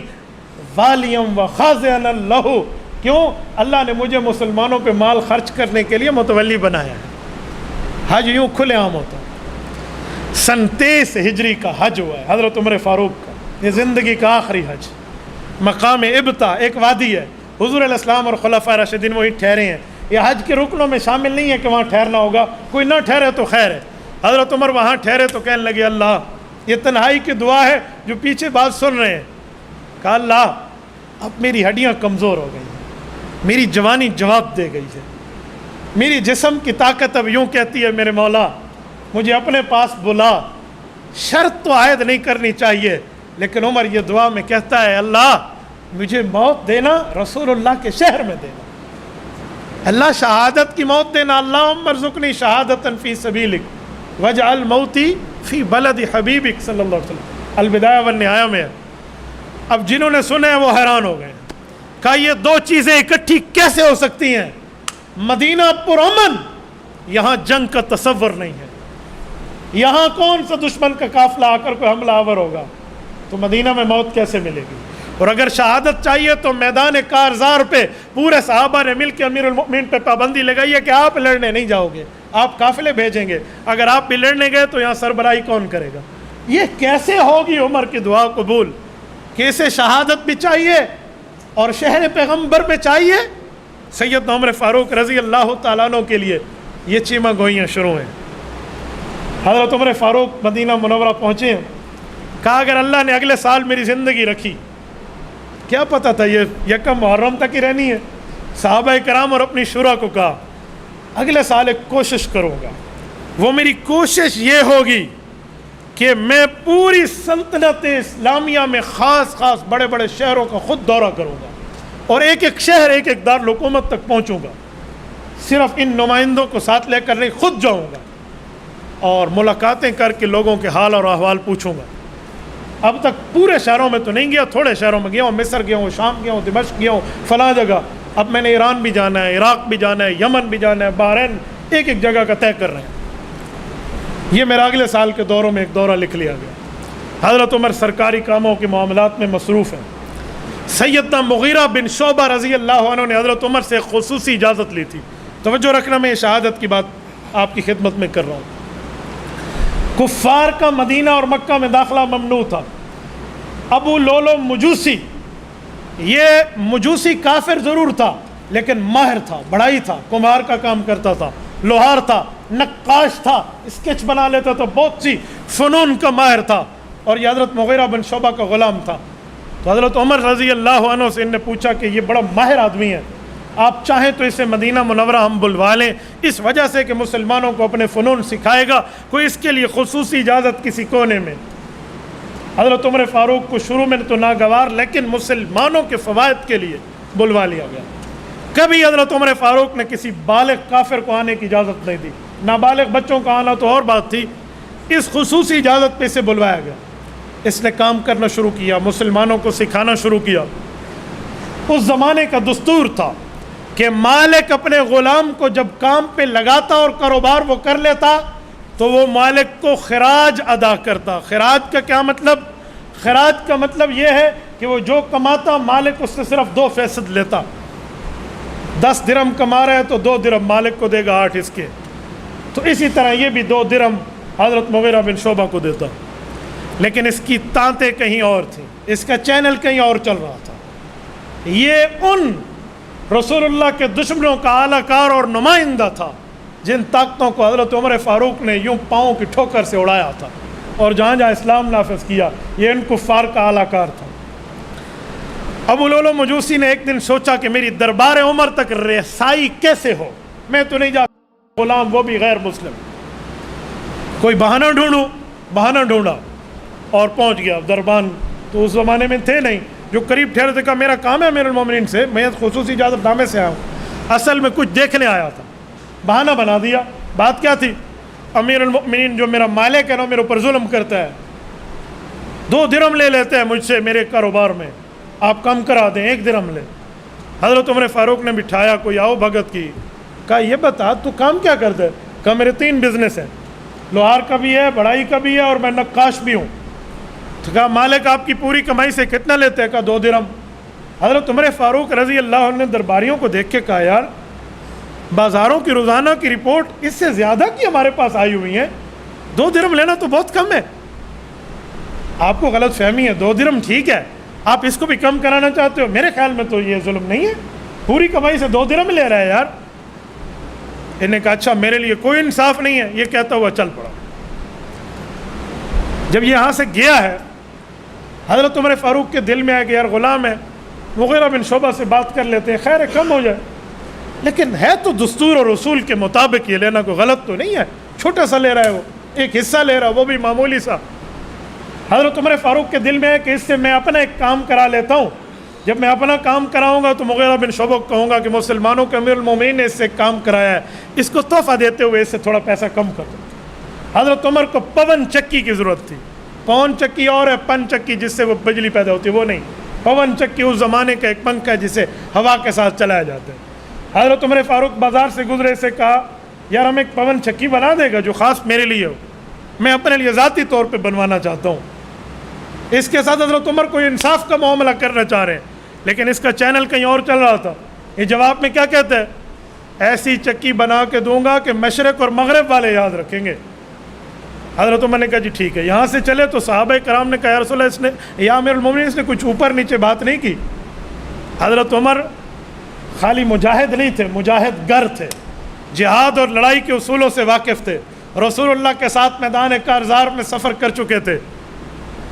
وَالِيًا وَخَازِنًا لَهُ. کیوں؟ اللہ نے مجھے مسلمانوں پہ مال خرچ کرنے کے لیے متولی بنایا ہے. حج یوں کھلے عام ہوتا. سن 23 ہجری کا حج ہوا ہے حضرت عمر فاروق کا, یہ زندگی کا آخری حج. مقام ابتا ایک وادی ہے, حضور علیہ السلام اور خلفائے راشدین وہی ٹھہرے ہیں. یہ حج کے رکنوں میں شامل نہیں ہے کہ وہاں ٹھہرنا ہوگا, کوئی نہ ٹھہرے تو خیر ہے. حضرت عمر وہاں ٹھہرے تو کہنے لگے اللہ یہ تنہائی کی دعا ہے, جو پیچھے بات سن رہے ہیں. کہا اللہ اب میری ہڈیاں کمزور ہو گئی ہیں, میری جوانی جواب دے گئی ہے, میری جسم کی طاقت اب یوں کہتی ہے میرے مولا مجھے اپنے پاس بلا. شرط تو عائد نہیں کرنی چاہیے, لیکن عمر یہ دعا میں کہتا ہے اللہ مجھے موت دینا رسول اللہ کے شہر میں دینا. اللہ شہادت کی موت دینا, اللہم ارزقنی شہادتاً فی سبیلک واجعل موتی فی بلد حبیبک صلی اللہ علیہ وسلم. البدایہ والنہایہ میں. اب جنہوں نے سنے ہیں وہ حیران ہو گئے. کہا یہ 2 چیزیں اکٹھی کیسے ہو سکتی ہیں؟ مدینہ پرامن, یہاں جنگ کا تصور نہیں ہے, یہاں کون سا دشمن کا قافلہ آ کر کوئی حملہ آور ہوگا, تو مدینہ میں موت کیسے ملے گی؟ اور اگر شہادت چاہیے تو میدان کارزار پہ پورے صحابہ نے مل کے امیر المؤمنین پہ پابندی لگائی ہے کہ آپ لڑنے نہیں جاؤ گے, آپ قافلے بھیجیں گے, اگر آپ بھی لڑنے گئے تو یہاں سربراہی کون کرے گا؟ یہ کیسے ہوگی عمر کی دعا قبول کہ اسے شہادت بھی چاہیے اور شہر پیغمبر میں چاہیے؟ سید عمر فاروق رضی اللہ تعالیٰ عنہ کے لیے یہ چیمہ گوئیاں شروع ہیں. حضرت عمر فاروق مدینہ منورہ پہنچے ہیں. کہا اگر اللہ نے اگلے سال میری زندگی رکھی, کیا پتہ تھا یہ یکم محرم تک ہی رہنی ہے. صحابہ کرام اور اپنی شورا کو کہا اگلے سال ایک کوشش کروں گا, وہ میری کوشش یہ ہوگی کہ میں پوری سلطنت اسلامیہ میں خاص بڑے بڑے شہروں کا خود دورہ کروں گا اور ایک ایک شہر ایک ایک دارالحکومت تک پہنچوں گا. صرف ان نمائندوں کو ساتھ لے کر نہیں، خود جاؤں گا اور ملاقاتیں کر کے لوگوں کے حال اور احوال پوچھوں گا۔ اب تک پورے شہروں میں تو نہیں گیا، تھوڑے شہروں میں گیا ہوں، مصر گیا ہوں، شام گیا ہوں، دمشق گیا ہوں، فلاں جگہ۔ اب میں نے ایران بھی جانا ہے، عراق بھی جانا ہے، یمن بھی جانا ہے، بحرین، ایک ایک جگہ کا طے کر رہے ہیں۔ یہ میرا اگلے سال کے دوروں میں ایک دورہ لکھ لیا گیا۔ حضرت عمر سرکاری کاموں کے معاملات میں مصروف ہیں۔ سیدنا مغیرہ بن شعبہ رضی اللہ عنہ نے حضرت عمر سے خصوصی اجازت لی تھی۔ توجہ رکھنا، میں شہادت کی بات آپ کی خدمت میں کر رہا ہوں۔ کفار کا مدینہ اور مکہ میں داخلہ ممنوع تھا۔ ابو لولو مجوسی، یہ مجوسی کافر ضرور تھا لیکن ماہر تھا، بڑائی تھا، کمہار کا کام کرتا تھا، لوہار تھا، نقاش تھا، اسکیچ بنا لیتا تھا، بہت سی فنون کا ماہر تھا، اور یہ حضرت مغیرہ بن شعبہ کا غلام تھا۔ تو حضرت عمر رضی اللہ عنہ سے ان نے پوچھا کہ یہ بڑا ماہر آدمی ہے، آپ چاہیں تو اسے مدینہ منورہ ہم بلوا لیں، اس وجہ سے کہ مسلمانوں کو اپنے فنون سکھائے گا، کوئی اس کے لیے خصوصی اجازت کسی کونے میں؟ حضرت عمر فاروق کو شروع میں تو ناگوار لیکن مسلمانوں کے فوائد کے لیے بلوا لیا گیا۔ کبھی حضرت عمر فاروق نے کسی بالغ کافر کو آنے کی اجازت نہیں دی، نابالغ بچوں کا آنا تو اور بات تھی، اس خصوصی اجازت پہ اسے بلوایا گیا۔ اس نے کام کرنا شروع کیا، مسلمانوں کو سکھانا شروع کیا۔ اس زمانے کا دستور تھا کہ مالک اپنے غلام کو جب کام پہ لگاتا اور کاروبار وہ کر لیتا تو وہ مالک کو خراج ادا کرتا۔ خراج کا کیا مطلب؟ خراج کا مطلب یہ ہے کہ وہ جو کماتا مالک اس سے صرف 2% لیتا۔ 10 درہم کما رہا ہے تو 2 درہم مالک کو دے گا، 8 اس کے۔ تو اسی طرح یہ بھی 2 درہم حضرت مغیرہ بن شعبہ کو دیتا، لیکن اس کی تانتیں کہیں اور تھیں، اس کا چینل کہیں اور چل رہا تھا۔ یہ ان رسول اللہ کے دشمنوں کا اعلیٰ کار اور نمائندہ تھا جن طاقتوں کو حضرت عمر فاروق نے یوں پاؤں کی ٹھوکر سے اڑایا تھا اور جہاں جہاں اسلام نافذ کیا، یہ ان کفار کا اعلیٰ کار تھا۔ ابو لولو مجوسی نے ایک دن سوچا کہ میری دربار عمر تک رسائی کیسے ہو، میں تو نہیں جا سکتا، غلام وہ بھی غیر مسلم، کوئی بہانہ ڈھونڈوں۔ بہانہ ڈھونڈا اور پہنچ گیا دربان، تو اس زمانے میں تھے نہیں، جو قریب ٹھہرے تھے، کہا میرا کام ہے امیر المومنین سے، میں خصوصی اجازت نامے سے آیا ہوں، اصل میں کچھ دیکھنے آیا تھا۔ بہانہ بنا دیا۔ بات کیا تھی؟ امیر المومنین جو میرا مالک ہے نا میرے اوپر ظلم کرتا ہے، 2 درہم لے لیتے ہیں مجھ سے میرے کاروبار میں، آپ کم کرا دیں، 1 درہم لے۔ حضرت عمر فاروق نے بٹھایا، کوئی آؤ بھگت کی، کہا یہ بتا تو کام کیا کرتا ہے؟ کہا میرے 3 بزنس ہیں، لوہار کا بھی ہے، بڑائی کا بھی ہے، اور میں نقاش بھی ہوں۔ تو کہا مالک آپ کی پوری کمائی سے کتنا لیتے ہیں؟ کہا 2 درہم۔ حضرت عمر فاروق رضی اللہ عنہ نے درباریوں کو دیکھ کے کہا یار بازاروں کی روزانہ کی رپورٹ اس سے زیادہ کی ہمارے پاس آئی ہوئی ہیں، 2 درہم لینا تو بہت کم ہے، آپ کو غلط فہمی ہے، 2 درہم ٹھیک ہے، آپ اس کو بھی کم کرانا چاہتے ہو؟ میرے خیال میں تو یہ ظلم نہیں ہے، پوری کمائی سے 2 درہم لے رہا ہے یار۔ انہوں نے کہا اچھا میرے لیے کوئی انصاف نہیں ہے، یہ کہتا ہوا چل پڑا۔ جب یہ یہاں سے گیا ہے، حضرت عمر فاروق کے دل میں آیا کہ یار غلام ہے، مغیرہ بن شعبہ سے بات کر لیتے ہیں، خیر ہے کم ہو جائے، لیکن ہے تو دستور اور اصول کے مطابق، یہ لینا کوئی غلط تو نہیں ہے، چھوٹا سا لے رہا ہے، وہ ایک حصہ لے رہا ہے، وہ بھی معمولی سا۔ حضرت عمر فاروق کے دل میں ہے کہ اس سے میں اپنا ایک کام کرا لیتا ہوں، جب میں اپنا کام کراؤں گا تو مغیرہ بن شعبہ کو کہوں گا کہ مسلمانوں کے امیر المومنین نے اس سے کام کرایا ہے، اس کو تحفہ دیتے ہوئے اس سے تھوڑا پیسہ کم کر دو۔ حضرت عمر کو پون چکی کی ضرورت تھی۔ پون چکی اور ہے پن چکی جس سے وہ بجلی پیدا ہوتی ہے، وہ نہیں، پون چکی اس زمانے کا ایک پنکھا ہے جسے ہوا کے ساتھ چلایا جاتا ہے۔ حضرت عمر فاروق بازار سے گزرے، سے کہا یار ہم ایک پون چکی بنا دے گا جو خاص میرے لیے ہو، میں اپنے لیے ذاتی طور پہ بنوانا چاہتا ہوں۔ اس کے ساتھ حضرت عمر کوئی انصاف کا معاملہ کرنا چاہ رہے ہیں، لیکن اس کا چینل کہیں اور چل رہا تھا۔ یہ جواب میں کیا کہتا ہے؟ ایسی چکی بنا کے دوں گا کہ مشرق اور مغرب والے یاد رکھیں گے۔ حضرت عمر نے کہا جی ٹھیک ہے، یہاں سے چلے تو صحابہ کرام نے کہا یا رسول اللہ، اس نے یا امیر المومنین اس نے کچھ اوپر نیچے بات نہیں کی۔ حضرت عمر خالی مجاہد نہیں تھے، مجاہد گر تھے، جہاد اور لڑائی کے اصولوں سے واقف تھے، رسول اللہ کے ساتھ میدان کارزار میں سفر کر چکے تھے۔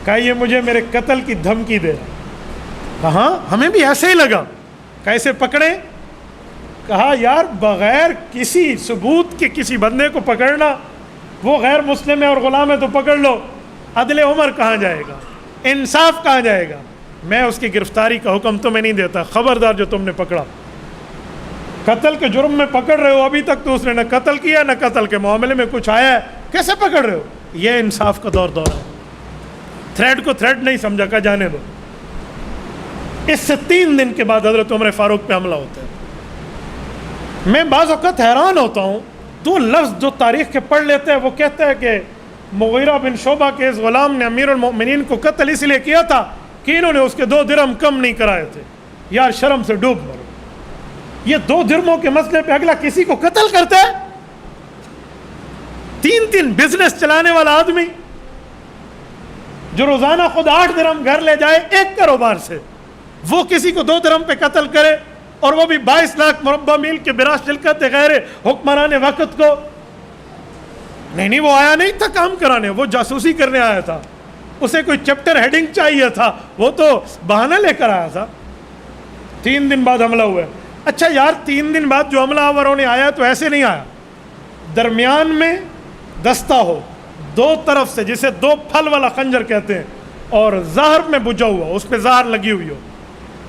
کہا یہ مجھے میرے قتل کی دھمکی دے رہا۔ کہاں ہمیں بھی ایسے ہی لگا، کیسے پکڑیں؟ کہا یار بغیر کسی ثبوت کے کسی بندے کو پکڑنا، وہ غیر مسلم ہے اور غلام ہے تو پکڑ لو، عدل عمر کہاں جائے گا، انصاف کہاں جائے گا؟ میں اس کی گرفتاری کا حکم تمہیں نہیں دیتا، خبردار جو تم نے پکڑا۔ قتل کے جرم میں پکڑ رہے ہو، ابھی تک تو اس نے نہ قتل کیا نہ قتل کے معاملے میں کچھ آیا ہے، کیسے پکڑ رہے ہو؟ یہ انصاف کا دور ہے۔ تھریڈ کو تھریڈ نہیں سمجھا، کہ جانے دو۔ اس سے 3 دن کے بعد حضرت عمر فاروق پہ حملہ ہوتا ہے۔ میں بعض اوقات حیران ہوتا ہوں، 2 لفظ جو تاریخ کے پڑھ لیتے ہیں، وہ کہتے ہیں کہ مغیرہ بن شعبہ کے اس غلام نے امیر المؤمنین کو قتل اس لیے کیا تھا کہ انہوں نے اس کے 2 درہم کم نہیں کرائے تھے۔ یار شرم سے ڈوب مرو، یہ 2 درہموں کے مسئلے پہ اگلا کسی کو قتل کرتا ہے؟ 3 بزنس چلانے والا آدمی جو روزانہ خود 8 درہم گھر لے جائے ایک کاروبار سے، وہ کسی کو 2 درہم پہ قتل کرے، اور وہ بھی 22 لاکھ مربع میل کے برا شرکت غیر حکمران وقت کو۔ نہیں وہ آیا نہیں تھا کام کرانے، وہ جاسوسی کرنے آیا تھا، اسے کوئی چیپٹر ہیڈنگ چاہیے تھا، وہ تو بہانہ لے کر آیا تھا۔ 3 دن بعد حملہ ہوا ہے۔ اچھا یار 3 دن بعد جو حملہ آوروں نے آیا تو ایسے نہیں آیا، درمیان میں دستہ ہو، 2 طرف سے، جسے 2 پھل والا خنجر کہتے ہیں، اور زہر میں بجھا ہوا، اس پہ زہر لگی ہوئی ہو،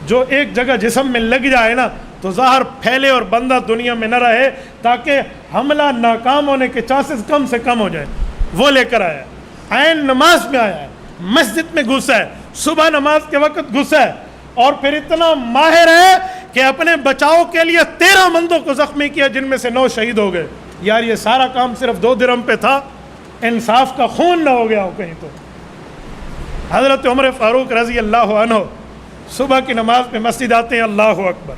جو ایک جگہ جسم میں لگ جائے نا تو زہر پھیلے اور بندہ دنیا میں نہ رہے، تاکہ حملہ ناکام ہونے کے چانسز کم سے کم ہو جائے، وہ لے کر آیا ہے۔ عین نماز میں آیا ہے، مسجد میں گھسا ہے، صبح نماز کے وقت گھسا ہے، اور پھر اتنا ماہر ہے کہ اپنے بچاؤ کے لیے 13 بندوں کو زخمی کیا، جن میں سے 9 شہید ہو گئے۔ یار یہ سارا کام صرف 2 درہم پہ تھا، انصاف کا خون نہ ہو گیا ہو کہیں تو۔ حضرت عمر فاروق رضی اللہ عنہ صبح کی نماز میں مسجد آتے ہیں، اللہ اکبر،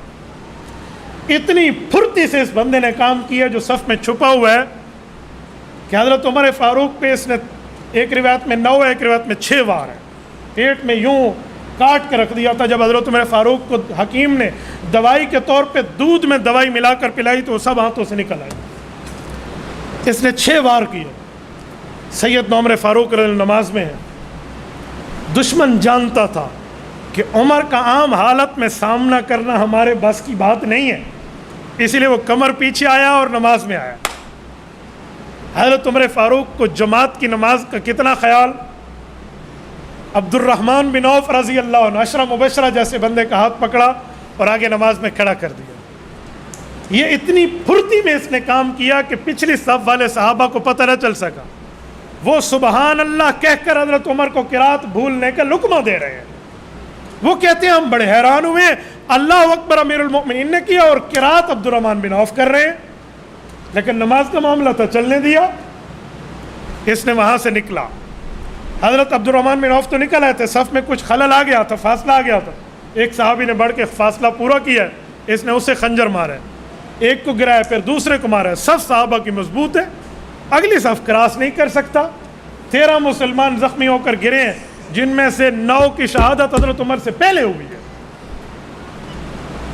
اتنی پھرتی سے اس بندے نے کام کیا جو صف میں چھپا ہوا ہے کہ حضرت عمر فاروق پہ اس نے ایک روایت میں 9 ہے، ایک روایت میں 6 وار ہے، پیٹ میں یوں کاٹ کے رکھ دیا تھا۔ جب حضرت عمر فاروق کو حکیم نے دوائی کے طور پہ دودھ میں دوائی ملا کر پلائی تو وہ سب ہاتھوں سے نکل آئی۔ اس نے 6 وار کیے۔ سیدنا عمر فاروق رضی اللہ نماز میں ہے، دشمن جانتا تھا کہ عمر کا عام حالت میں سامنا کرنا ہمارے بس کی بات نہیں ہے، اس لیے وہ کمر پیچھے آیا اور نماز میں آیا۔ حضرت عمر فاروق کو جماعت کی نماز کا کتنا خیال، عبد الرحمن بن عوف رضی اللہ عنہ، عشرہ مبشرہ جیسے بندے کا ہاتھ پکڑا اور آگے نماز میں کھڑا کر دیا۔ یہ اتنی پھرتی میں اس نے کام کیا کہ پچھلی صف والے صحابہ کو پتہ نہ چل سکا۔ وہ سبحان اللہ کہہ کر حضرت عمر کو قرات بھولنے کا لقمہ دے رہے ہیں۔ وہ کہتے ہیں ہم بڑے حیران ہوئے، اللہ اکبر امیر المؤمنین نے کیا اور قرات عبد الرحمن بن عوف کر رہے ہیں، لیکن نماز کا معاملہ تھا، چلنے دیا۔ اس نے وہاں سے نکلا، حضرت عبد الرحمن بن عوف تو نکل آئے تھے، صف میں کچھ خلل آ گیا تھا، فاصلہ آ گیا تھا، ایک صحابی نے بڑھ کے فاصلہ پورا کیا ہے، اس نے اسے خنجر مارا ہے، ایک کو گرایا پھر دوسرے کو مارا ہے۔ صف صحابہ کی مضبوط ہے، اگلی صف کراس نہیں کر سکتا۔ 13 مسلمان زخمی ہو کر گرے ہیں، جن میں سے 9 کی شہادت حضرت عمر سے پہلے ہوئی ہے۔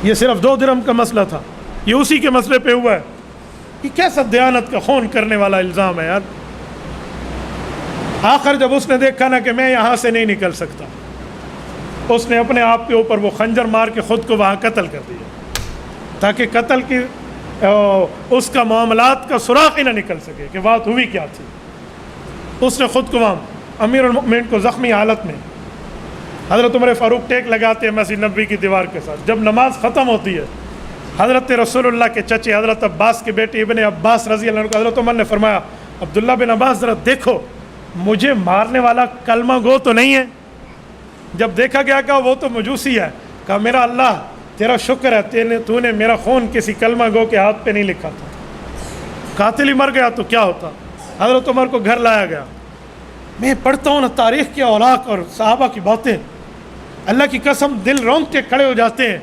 یہ صرف 2 درہم کا مسئلہ تھا، یہ اسی کے مسئلے پہ ہوا ہے۔ یہ کیسا دیانت کا خون کرنے والا الزام ہے یار۔ آخر جب اس نے دیکھا نا کہ میں یہاں سے نہیں نکل سکتا، اس نے اپنے آپ کے اوپر وہ خنجر مار کے خود کو وہاں قتل کر دیا، تاکہ قتل کی اس کا معاملات کا سراغ ہی نہ نکل سکے کہ بات ہوئی کیا تھی۔ اس نے خود کو وہاں امیر المؤمنین کو زخمی حالت میں، حضرت عمر فاروق ٹیک لگاتے ہیں مسجد نبوی کی دیوار کے ساتھ۔ جب نماز ختم ہوتی ہے، حضرت رسول اللہ کے چچے حضرت عباس کے بیٹے ابن عباس رضی اللہ عنہ کو حضرت عمر نے فرمایا، عبداللہ بن عباس ذرا دیکھو مجھے مارنے والا کلمہ گو تو نہیں ہے؟ جب دیکھا گیا کہ وہ تو مجوسی ہے، کہا میرا اللہ تیرا شکر ہے تو نے میرا خون کسی کلمہ گو کے ہاتھ پہ نہیں لکھا تھا، قاتل ہی مر گیا تو کیا ہوتا۔ حضرت عمر کو گھر لایا گیا۔ میں پڑھتا ہوں نا تاریخ کے اوراق اور صحابہ کی باتیں، اللہ کی قسم دل رونق کے کھڑے ہو جاتے ہیں۔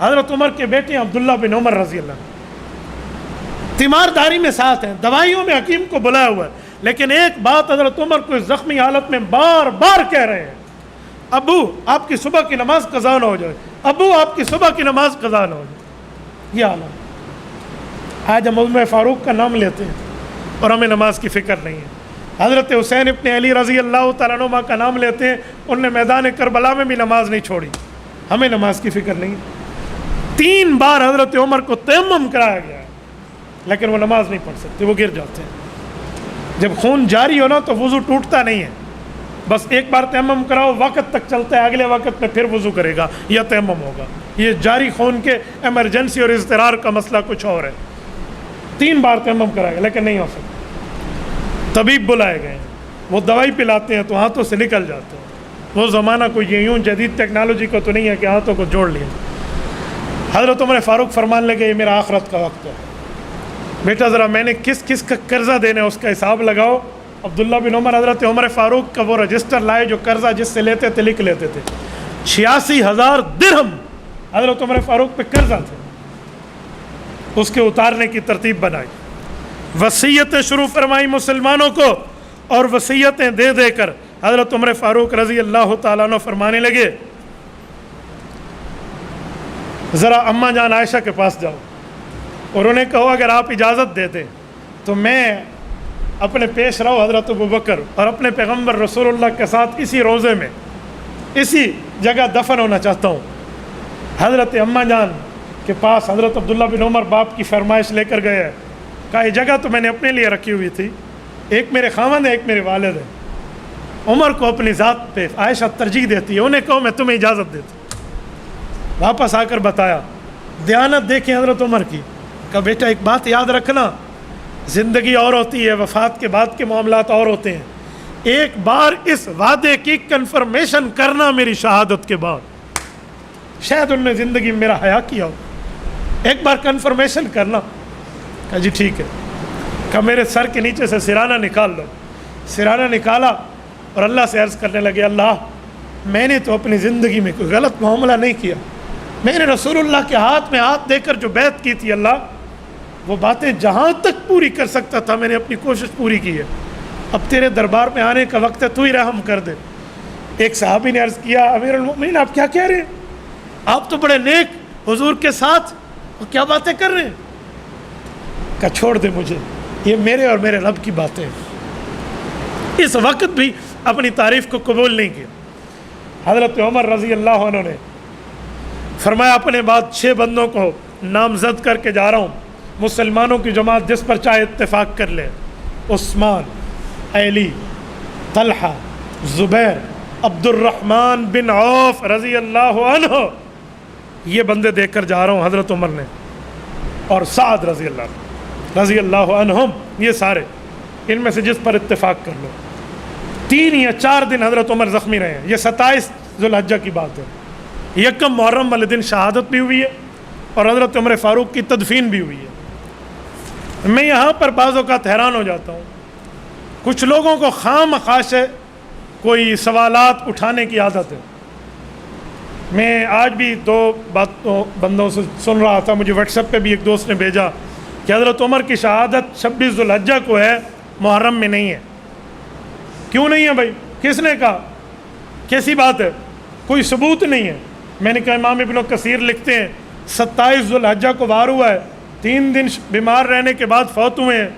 حضرت عمر کے بیٹے عبداللہ بن عمر رضی اللہ عنہ تیمارداری میں ساتھ ہیں، دوائیوں میں حکیم کو بلایا ہوا ہے، لیکن ایک بات حضرت عمر کو اس زخمی حالت میں بار بار کہہ رہے ہیں، ابو آپ کی صبح کی نماز قضا نہ ہو جائے، ابو آپ کی صبح کی نماز قضا نہ ہو جائے۔ یہ حالت آج ہم عمر فاروق کا نام لیتے ہیں اور ہمیں نماز کی فکر نہیں ہے۔ حضرت حسین ابن علی رضی اللہ تعالیٰ عنہ کا نام لیتے ہیں، ان نے میدان کربلا میں بھی نماز نہیں چھوڑی، ہمیں نماز کی فکر نہیں ہے۔ 3 بار حضرت عمر کو تیمم کرایا گیا ہے، لیکن وہ نماز نہیں پڑھ سکتے، وہ گر جاتے ہیں۔ جب خون جاری ہونا تو وضو ٹوٹتا نہیں ہے، بس ایک بار تیمم کراؤ، وقت تک چلتا ہے، اگلے وقت میں پھر وضو کرے گا یا تیمم ہوگا. یہ جاری خون کے ایمرجنسی اور اضطرار کا مسئلہ کچھ اور ہے. 3 بار تیمم کرائے گا لیکن نہیں ہو سکتا. طبیب بلائے گئے ہیں، وہ دوائی پلاتے ہیں تو ہاتھوں سے نکل جاتے ہیں. وہ زمانہ کوئی یوں جدید ٹیکنالوجی کو تو نہیں ہے کہ ہاتھوں کو جوڑ لیا. حضرت عمر فاروق فرمان لگے یہ میرا آخرت کا وقت ہے، بیٹا ذرا میں نے کس کس کا قرضہ دینا ہے اس کا حساب لگاؤ. عبداللہ بن عمر حضرت عمر فاروق کا وہ رجسٹر لائے جو قرضہ جس سے لیتے تھے لکھ لیتے تھے. 86,000 درہم حضرت عمر فاروق پہ قرضہ تھے. اس کے اتارنے کی ترتیب بنائی، وصیتیں شروع فرمائی مسلمانوں کو، اور وصیتیں دے دے کر حضرت عمر فاروق رضی اللہ تعالیٰ عنہ فرمانے لگے ذرا اماں جان عائشہ کے پاس جاؤ، اور انہیں کہو اگر آپ اجازت دے دیں تو میں اپنے پیش رو حضرت ابوبکر اور اپنے پیغمبر رسول اللہ کے ساتھ اسی روضے میں اسی جگہ دفن ہونا چاہتا ہوں. حضرت اماں جان کے پاس حضرت عبداللہ بن عمر باپ کی فرمائش لے کر گئے. کہا یہ جگہ تو میں نے اپنے لیے رکھی ہوئی تھی، ایک میرے خاوند ہے ایک میرے والد ہے. عمر کو اپنی ذات پہ عائشہ ترجیح دیتی ہے، انہیں کہو میں تمہیں اجازت دیتی. واپس آ کر بتایا، دیانت دیکھیں حضرت عمر کی. کہا بیٹا ایک بات یاد رکھنا، زندگی اور ہوتی ہے، وفات کے بعد کے معاملات اور ہوتے ہیں. ایک بار اس وعدے کی کنفرمیشن کرنا میری شہادت کے بعد، شاید انہوں نے زندگی میں میرا حیا کیا ہو، ایک بار کنفرمیشن کرنا. کہا جی ٹھیک ہے. کہا میرے سر کے نیچے سے سرانہ نکال لو. سرانہ نکالا اور اللہ سے عرض کرنے لگے اللہ میں نے تو اپنی زندگی میں کوئی غلط معاملہ نہیں کیا، میں نے رسول اللہ کے ہاتھ میں ہاتھ دے کر جو بیعت کی تھی اللہ وہ باتیں جہاں تک پوری کر سکتا تھا میں نے اپنی کوشش پوری کی ہے. اب تیرے دربار میں آنے کا وقت ہے، تو ہی رحم کر دے. ایک صحابی نے عرض کیا امیر المؤمنین آپ کیا کہہ رہے ہیں، آپ تو بڑے نیک حضور کے ساتھ اور کیا باتیں کر رہے ہیں. کہا چھوڑ دے مجھے، یہ میرے اور میرے رب کی باتیں. اس وقت بھی اپنی تعریف کو قبول نہیں کیا. حضرت عمر رضی اللہ عنہ نے فرمایا اپنے بعد 6 بندوں کو نامزد کر کے جا رہا ہوں، مسلمانوں کی جماعت جس پر چاہے اتفاق کر لے. عثمان، علی، طلحہ، زبیر، عبد الرحمن بن عوف رضی اللہ عنہ، یہ بندے دیکھ کر جا رہا ہوں حضرت عمر نے، اور سعد رضی اللہ عنہم، یہ سارے ان میں سے جس پر اتفاق کر لو. 3 یا 4 دن حضرت عمر زخمی رہے ہیں. یہ 27 ذوالحجہ کی بات ہے. یکم محرم والے دن شہادت بھی ہوئی ہے اور حضرت عمر فاروق کی تدفین بھی ہوئی ہے. میں یہاں پر بعض اوقات حیران ہو جاتا ہوں، کچھ لوگوں کو خام خواہ کوئی سوالات اٹھانے کی عادت ہے. میں آج بھی 2 بندوں سے سن رہا تھا، مجھے واٹس ایپ پہ بھی ایک دوست نے بھیجا کہ حضرت عمر کی شہادت 26 ذوالحجہ کو ہے، محرم میں نہیں ہے. کیوں نہیں ہے بھائی، کس نے کہا، کیسی بات ہے، کوئی ثبوت نہیں ہے. میں نے کہا امام ابن کثیر لکھتے ہیں 27 ذوالحجہ کو وار ہوا ہے، 3 دن بیمار رہنے کے بعد فوت ہوئے ہیں.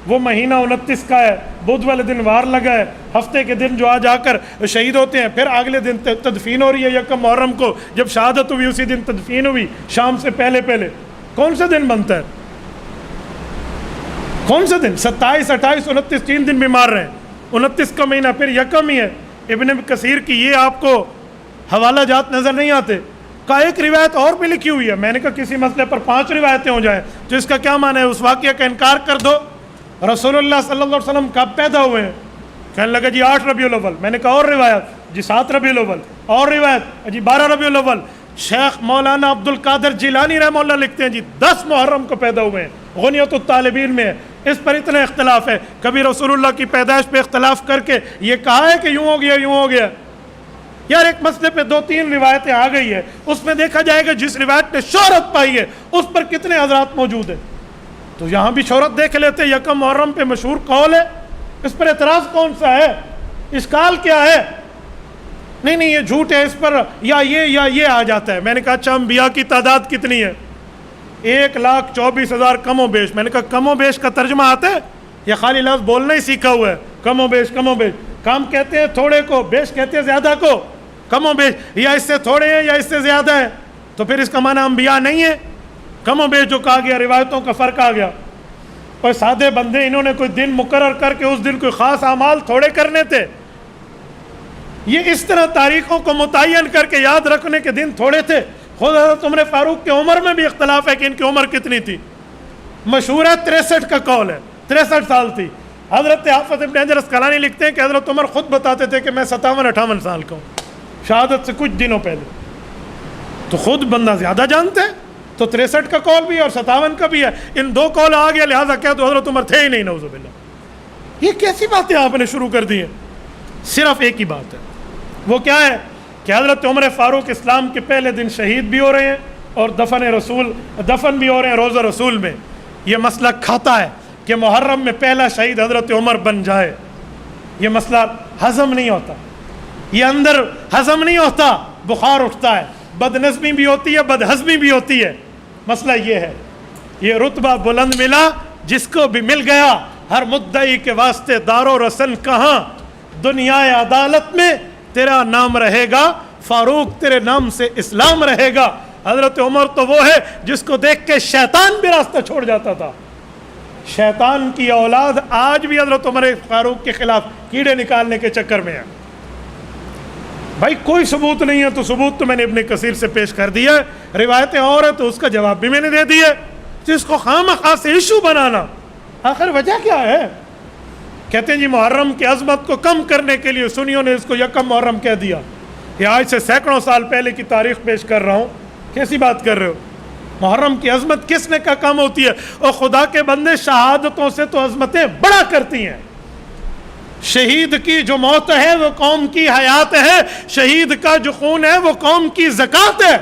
وہ مہینہ 29 کا ہے، بدھ والے دن وار لگا ہے، ہفتے کے دن جو آج آ کر شہید ہوتے ہیں، پھر اگلے دن تدفین ہو رہی ہے. یکم محرم کو جب شہادت ہوئی اسی دن تدفین ہوئی، شام سے پہلے. کون سا دن بنتا ہے، کون سا دن؟ 27، 28، 29 3 دن بیمار رہے، 29 کا مہینہ پھر یکم ہی ہے. ابن کثیر کی یہ آپ کو حوالہ جات نظر نہیں آتے. کا ایک روایت اور بھی لکھی ہوئی ہے. میں نے کہا کسی مسئلے پر 5 روایتیں ہو جائیں تو اس کا کیا معنی ہے، اس واقعہ کا انکار کر دو. رسول اللہ صلی اللہ علیہ وسلم کب پیدا ہوئے ہیں؟ کہنے لگا جی 8 ربیع الاول. میں نے کہا اور روایت؟ جی 7 ربیع الاول. اور روایت؟ جی 12 ربیع الاول. شیخ مولانا عبد القادر جیلانی رحمہ اللہ لکھتے ہیں جی 10 محرم کو پیدا ہوئے ہیں، غنیت الطالبین میں ہے. اس پر اتنا اختلاف ہے، کبھی رسول اللہ کی پیدائش پہ اختلاف کر کے یہ کہا ہے کہ یوں ہو گیا یوں ہو گیا. یار ایک مسئلے پہ 2-3 روایتیں آ گئی ہے، اس میں دیکھا جائے گا جس روایت نے شہرت پائی ہے اس پر کتنے حضرات موجود ہیں. تو یہاں بھی شہرت دیکھ لیتے، یکم محرم پہ مشہور قول ہے، اس پر اعتراض کون سا ہے، اشکال کیا ہے؟ نہیں یہ جھوٹ ہے، اس پر یا یہ آ جاتا ہے. میں نے کہا اچھا انبیاء کی تعداد کتنی ہے؟ 1,24,000 کم و بیش. میں نے کہا کم و بیش کا ترجمہ آتا ہے یا خالی لفظ بولنا ہی سیکھا ہوا ہے؟ کم و بیش، کم و بیش. کم کہتے ہیں تھوڑے کو، بیش کہتے ہیں زیادہ کو. کم و بیش یا اس سے تھوڑے ہیں یا اس سے زیادہ ہے، تو پھر اس کا معنی انبیاء نہیں ہے. کم و بیش جو کہا گیا روایتوں کا فرق آ گیا. اور سادے بندے انہوں نے کوئی دن مقرر کر کے اس دن کوئی خاص اعمال تھوڑے کرنے تھے. یہ اس طرح تاریخوں کو متعین کر کے یاد رکھنے کے دن تھوڑے تھے. خود حضرت عمر فاروق کے عمر میں بھی اختلاف ہے کہ ان کی عمر کتنی تھی. مشہور ہے 63 کا قول ہے, 63 سال تھی. حضرت حافظ ابن حجر اسقلانی لکھتے ہیں کہ حضرت عمر خود بتاتے تھے کہ میں 57-58 سال کا ہوں, شہادت سے کچھ دنوں پہلے. تو خود بندہ زیادہ جانتے ہیں, تو 63 کا قول بھی ہے اور 57 کا بھی ہے. ان دو قول آ گیا, لہٰذا کیا تو حضرت عمر تھے ہی نہیں, نعوذ باللہ. یہ کیسی باتیں آپ نے شروع کر دی ہیں؟ صرف ایک ہی بات ہے, وہ کیا ہے کہ حضرت عمر فاروق اسلام کے پہلے دن شہید بھی ہو رہے ہیں اور دفن بھی ہو رہے ہیں روضہ رسول میں. یہ مسئلہ کھاتا ہے کہ محرم میں پہلا شہید حضرت عمر بن جائے. یہ مسئلہ ہضم نہیں ہوتا, یہ اندر ہضم نہیں ہوتا, بخار اٹھتا ہے, بد نظمی بھی ہوتی ہے, بد ہضمی بھی ہوتی ہے. مسئلہ یہ ہے, یہ رتبہ بلند ملا جس کو بھی مل گیا. ہر مدعی کے واسطے دار و رسن کہاں, دنیا عدالت میں تیرا نام رہے گا, فاروق تیرے نام سے اسلام رہے گا. حضرت عمر تو وہ ہے جس کو دیکھ کے شیطان بھی راستہ چھوڑ جاتا تھا. شیطان کی اولاد آج بھی حضرت عمر فاروق کے خلاف کیڑے نکالنے کے چکر میں ہے. بھائی کوئی ثبوت نہیں ہے, تو ثبوت تو میں نے ابن کثیر سے پیش کر دیا ہے, روایتیں اور ہیں تو اس کا جواب بھی میں نے دے دیا. تو اس کو خواہ سے ایشو بنانا, آخر وجہ کیا ہے؟ کہتے ہیں جی محرم کی عظمت کو کم کرنے کے لیے سنیوں نے اس کو یکم محرم کہہ دیا. یہ آج سے سینکڑوں سال پہلے کی تاریخ پیش کر رہا ہوں, کیسی بات کر رہے ہو؟ محرم کی عظمت کس نے کم ہوتی ہے؟ اور خدا کے بندے شہادتوں سے تو عظمتیں بڑا کرتی ہیں. شہید کی جو موت ہے وہ قوم کی حیات ہے, شہید کا جو خون ہے وہ قوم کی زکوٰۃ ہے.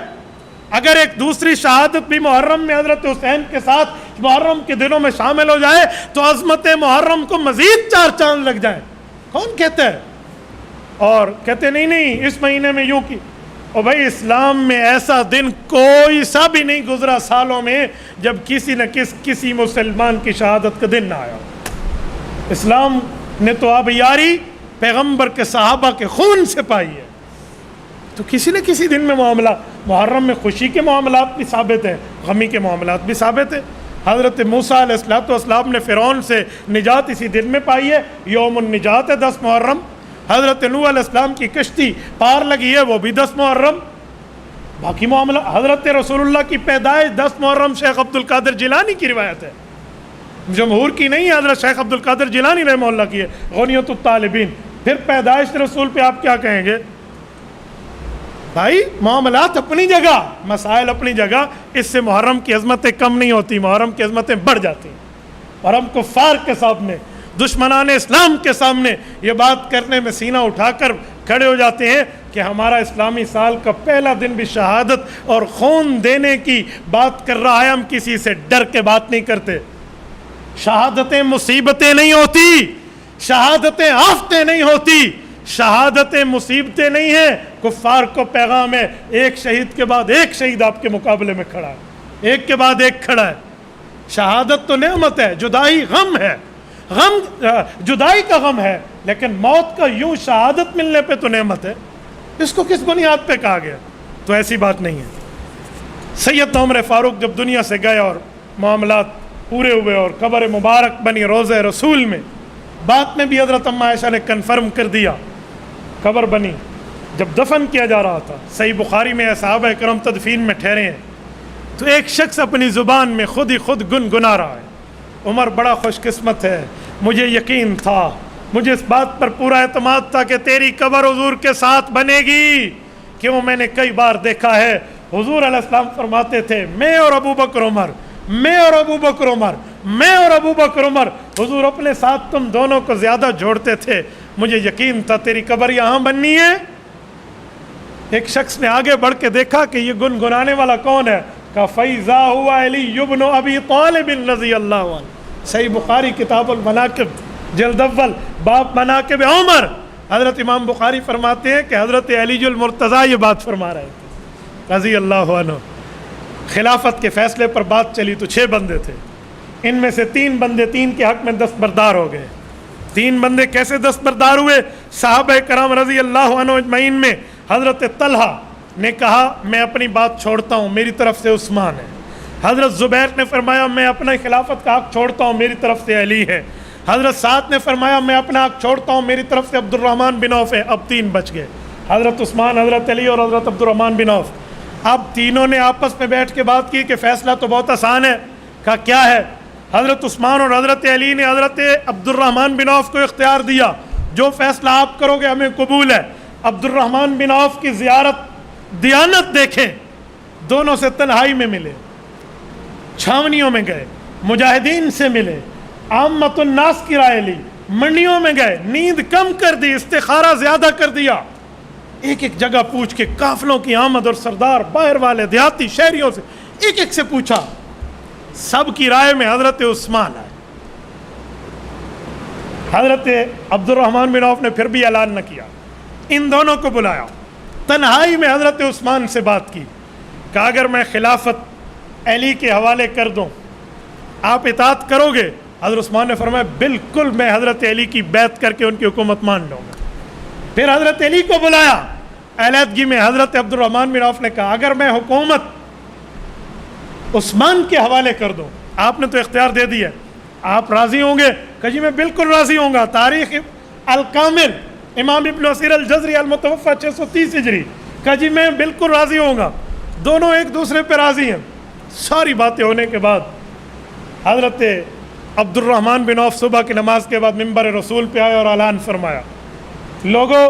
اگر ایک دوسری شہادت بھی محرم میں حضرت حسین کے ساتھ محرم کے دنوں میں شامل ہو جائے تو عظمت محرم کو مزید 4 چاند لگ جائیں. کون کہتا ہے؟ اور کہتے نہیں اس مہینے میں یوں کی. اور بھائی اسلام میں ایسا دن کوئی سا بھی نہیں گزرا سالوں میں جب کسی نہ کسی مسلمان کی شہادت کا دن نہ آیا. اسلام نے تو اب یاری پیغمبر کے صحابہ کے خون سے پائی ہے. تو کسی نہ کسی دن میں معاملہ, محرم میں خوشی کے معاملات بھی ثابت ہیں, غمی کے معاملات بھی ثابت ہیں. حضرت موسیٰ علیہ السلام نے فرعون سے نجات اسی دن میں پائی ہے, یوم النجات ہے 10 محرم. حضرت نوح علیہ السلام کی کشتی پار لگی ہے, وہ بھی 10 محرم. باقی معاملہ حضرت رسول اللہ کی پیدائش 10 محرم شیخ عبد القادر جیلانی کی روایت ہے, جمہور کی نہیں ہے, حضرت شیخ عبد القادر جیلانی رحمہ اللہ کی ہے, غنیۃ الطالبین. پھر پیدائش رسول پہ آپ کیا کہیں گے؟ بھائی معاملات اپنی جگہ, مسائل اپنی جگہ, اس سے محرم کی عظمتیں کم نہیں ہوتی, محرم کی عظمتیں بڑھ جاتی ہیں. اور ہم کفار کے سامنے, دشمنان اسلام کے سامنے یہ بات کرنے میں سینہ اٹھا کر کھڑے ہو جاتے ہیں کہ ہمارا اسلامی سال کا پہلا دن بھی شہادت اور خون دینے کی بات کر رہا ہے. ہم کسی سے ڈر کے بات نہیں کرتے. شہادتیں مصیبتیں نہیں ہوتی, شہادتیں آفتیں نہیں ہوتی, شہادتیں مصیبتیں نہیں ہیں. کفار کو پیغام ہے, ایک شہید کے بعد ایک شہید آپ کے مقابلے میں کھڑا ہے, ایک کے بعد ایک کھڑا ہے. شہادت تو نعمت ہے, جدائی غم ہے, غم جدائی کا غم ہے, لیکن موت کا یوں شہادت ملنے پہ تو نعمت ہے. اس کو کس بنیاد پہ کہا گیا؟ تو ایسی بات نہیں ہے. سیدنا عمر فاروق جب دنیا سے گئے اور معاملات پورے ہوئے اور قبر مبارک بنی روضہ رسول میں, بعد میں بھی حضرت اماں عائشہ نے کنفرم کر دیا, قبر بنی. جب دفن کیا جا رہا تھا, صحیح بخاری میں صحابہ کرام تدفین میں ٹھہرے ہیں, تو ایک شخص اپنی زبان میں خود ہی خود گنگنا رہا ہے, عمر بڑا خوش قسمت ہے, مجھے یقین تھا, مجھے اس بات پر پورا اعتماد تھا کہ تیری قبر حضور کے ساتھ بنے گی. کیوں, میں نے کئی بار دیکھا ہے حضور علیہ السلام فرماتے تھے, میں اور ابو بکر عمر, میں اور ابو بکر عمر, میں اور ابو بکر عمر. حضور اپنے ساتھ تم دونوں کو زیادہ جوڑتے تھے, مجھے یقین تھا تیری قبر یہاں بننی ہے. ایک شخص نے آگے بڑھ کے دیکھا کہ یہ گنگنانے والا کون ہے, کہا فیضا ہوا علی ابن ابی طالب رضی اللہ عنہ. صحیح بخاری کتاب المناقب جلد اول باب مناقب عمر. حضرت امام بخاری فرماتے ہیں کہ حضرت علی المرتضیٰ یہ بات فرما رہے تھے رضی اللہ عنہ. خلافت کے فیصلے پر بات چلی تو 6 بندے تھے, ان میں سے 3 بندے 3 کے حق میں دستبردار ہو گئے. 3 بندے کیسے دستبردار ہوئے؟ صحابہ کرام رضی اللہ عنہ اجمعین میں حضرت طلحہ نے کہا میں اپنی بات چھوڑتا ہوں, میری طرف سے عثمان ہے. حضرت زبیر نے فرمایا میں اپنا خلافت کا حق چھوڑتا ہوں, میری طرف سے علی ہے. حضرت سعد نے فرمایا میں اپنا حق چھوڑتا ہوں، میری طرف سے عبد الرحمن بن عوف ہے۔ اب 3 بچ گئے، حضرت عثمان، حضرت علی اور حضرت عبد الرحمن بن عوف۔ اب تینوں نے آپس میں بیٹھ کے بات کی کہ فیصلہ تو بہت آسان ہے۔ کہا کیا ہے؟ حضرت عثمان اور حضرت علی نے حضرت عبد الرحمن بن عوف کو اختیار دیا، جو فیصلہ آپ کرو گے ہمیں قبول ہے۔ عبد الرحمن بن عوف کی زیارت دیانت دیکھیں، دونوں سے تنہائی میں ملے، چھاونیوں میں گئے، مجاہدین سے ملے، عامت الناس کی رائے لی، منڈیوں میں گئے، نیند کم کر دی، استخارہ زیادہ کر دیا، ایک ایک جگہ پوچھ کے قافلوں کی آمد اور سردار، باہر والے، دیہاتی، شہریوں سے ایک ایک سے پوچھا، سب کی رائے میں حضرت عثمان آئے۔ حضرت عبد الرحمن بن عوف نے پھر بھی اعلان نہ کیا، ان دونوں کو بلایا، تنہائی میں حضرت عثمان سے بات کی، کہا اگر میں خلافت علی کے حوالے کر دوں آپ اطاعت کرو گے؟ حضرت عثمان نے فرمایا بالکل، میں حضرت علی کی بیعت کر کے ان کی حکومت مان لوں گا۔ پھر حضرت علی کو بلایا، علیحدگی میں حضرت عبد الرحمن بن عوف نے کہا اگر میں حکومت عثمان کے حوالے کر دوں، آپ نے تو اختیار دے دیا، آپ راضی ہوں گے؟ کہ جی میں بالکل راضی ہوں گا۔ تاریخ الکامل امام ابن اسیر الجزری المتوفی 630 ہجری، کہ جی میں بالکل راضی ہوں گا۔ دونوں ایک دوسرے پہ راضی ہیں۔ ساری باتیں ہونے کے بعد حضرت عبد الرحمن بن عوف صبح کی نماز کے بعد منبر رسول پہ آئے اور اعلان فرمایا، لوگوں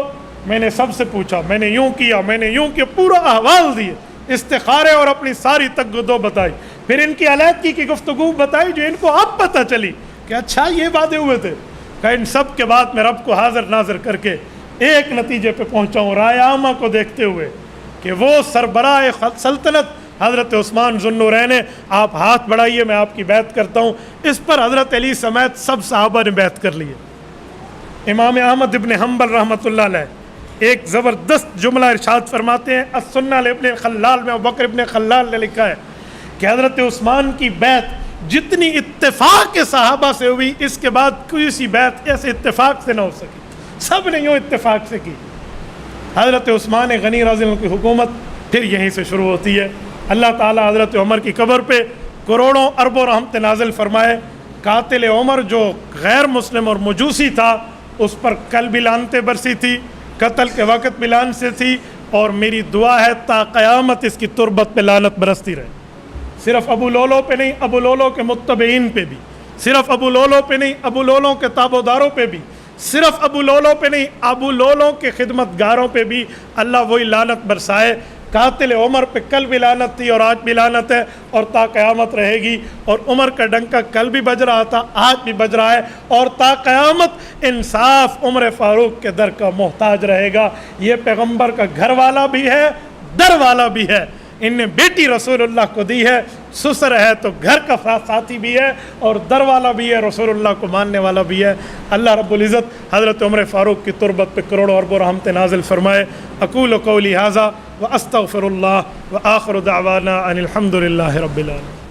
میں نے سب سے پوچھا، میں نے یوں کیا، میں نے یوں کیا، پورا احوال دیے، استخارے اور اپنی ساری تگدو بتائی، پھر ان کی علیحدگی کی گفتگو بتائی جو ان کو اب پتہ چلی کہ اچھا یہ باتیں ہوئے تھے۔ کہ ان سب کے بعد میں رب کو حاضر ناظر کر کے ایک نتیجے پہ پہنچا ہوں، رائے عامہ کو دیکھتے ہوئے، کہ وہ سربراہ سلطنت حضرت عثمان ذو النورین، آپ ہاتھ بڑھائیے میں آپ کی بیعت کرتا ہوں۔ اس پر حضرت علی سمیت سب صحابہ نے بیعت کر لیے۔ امام احمد ابن حنبل رحمۃ اللہ علیہ ایک زبردست جملہ ارشاد فرماتے ہیں، السنہ ابن خلال میں ابو بکر ابن خلال نے لکھا ہے کہ حضرت عثمان کی بیعت جتنی اتفاق کے صحابہ سے ہوئی، اس کے بعد کوئی سی بیعت ایسے اتفاق سے نہ ہو سکی، سب نے یوں اتفاق سے کی۔ حضرت عثمان غنی رضی اللہ عنہ کی حکومت پھر یہیں سے شروع ہوتی ہے۔ اللہ تعالیٰ حضرت عمر کی قبر پہ کروڑوں اربوں رحمت نازل فرمائے۔ قاتل عمر جو غیر مسلم اور مجوسی تھا، اس پر کل بھی لعنتیں برسی تھی، قتل کے وقت بھی لعنت سے تھی، اور میری دعا ہے تا قیامت اس کی تربت پہ لعنت برستی رہے۔ صرف ابو لولو پہ نہیں، ابو لولو کے متبعین پہ بھی، صرف ابو لولو پہ نہیں، ابو لولو کے تابعداروں پہ بھی، صرف ابو لولو پہ نہیں، ابو لولو کے خدمت گاروں پہ بھی اللہ وہی لعنت برسائے۔ قاتل عمر پہ کل بھی لعنت تھی اور آج بھی لعنت ہے اور تا قیامت رہے گی، اور عمر کا ڈنکا کل بھی بج رہا تھا، آج بھی بج رہا ہے، اور تا قیامت انصاف عمر فاروق کے در کا محتاج رہے گا۔ یہ پیغمبر کا گھر والا بھی ہے، در والا بھی ہے، ان نے بیٹی رسول اللہ کو دی ہے، سسر ہے تو گھر کا ساتھی بھی ہے اور در والا بھی ہے، رسول اللہ کو ماننے والا بھی ہے۔ اللہ رب العزت حضرت عمر فاروق کی تربت پہ کروڑوں اربوں رحمت نازل فرمائے۔ اقول قولی ھذا واستغفر اللہ وآخر دعوانا ان الحمد للہ رب العالمین۔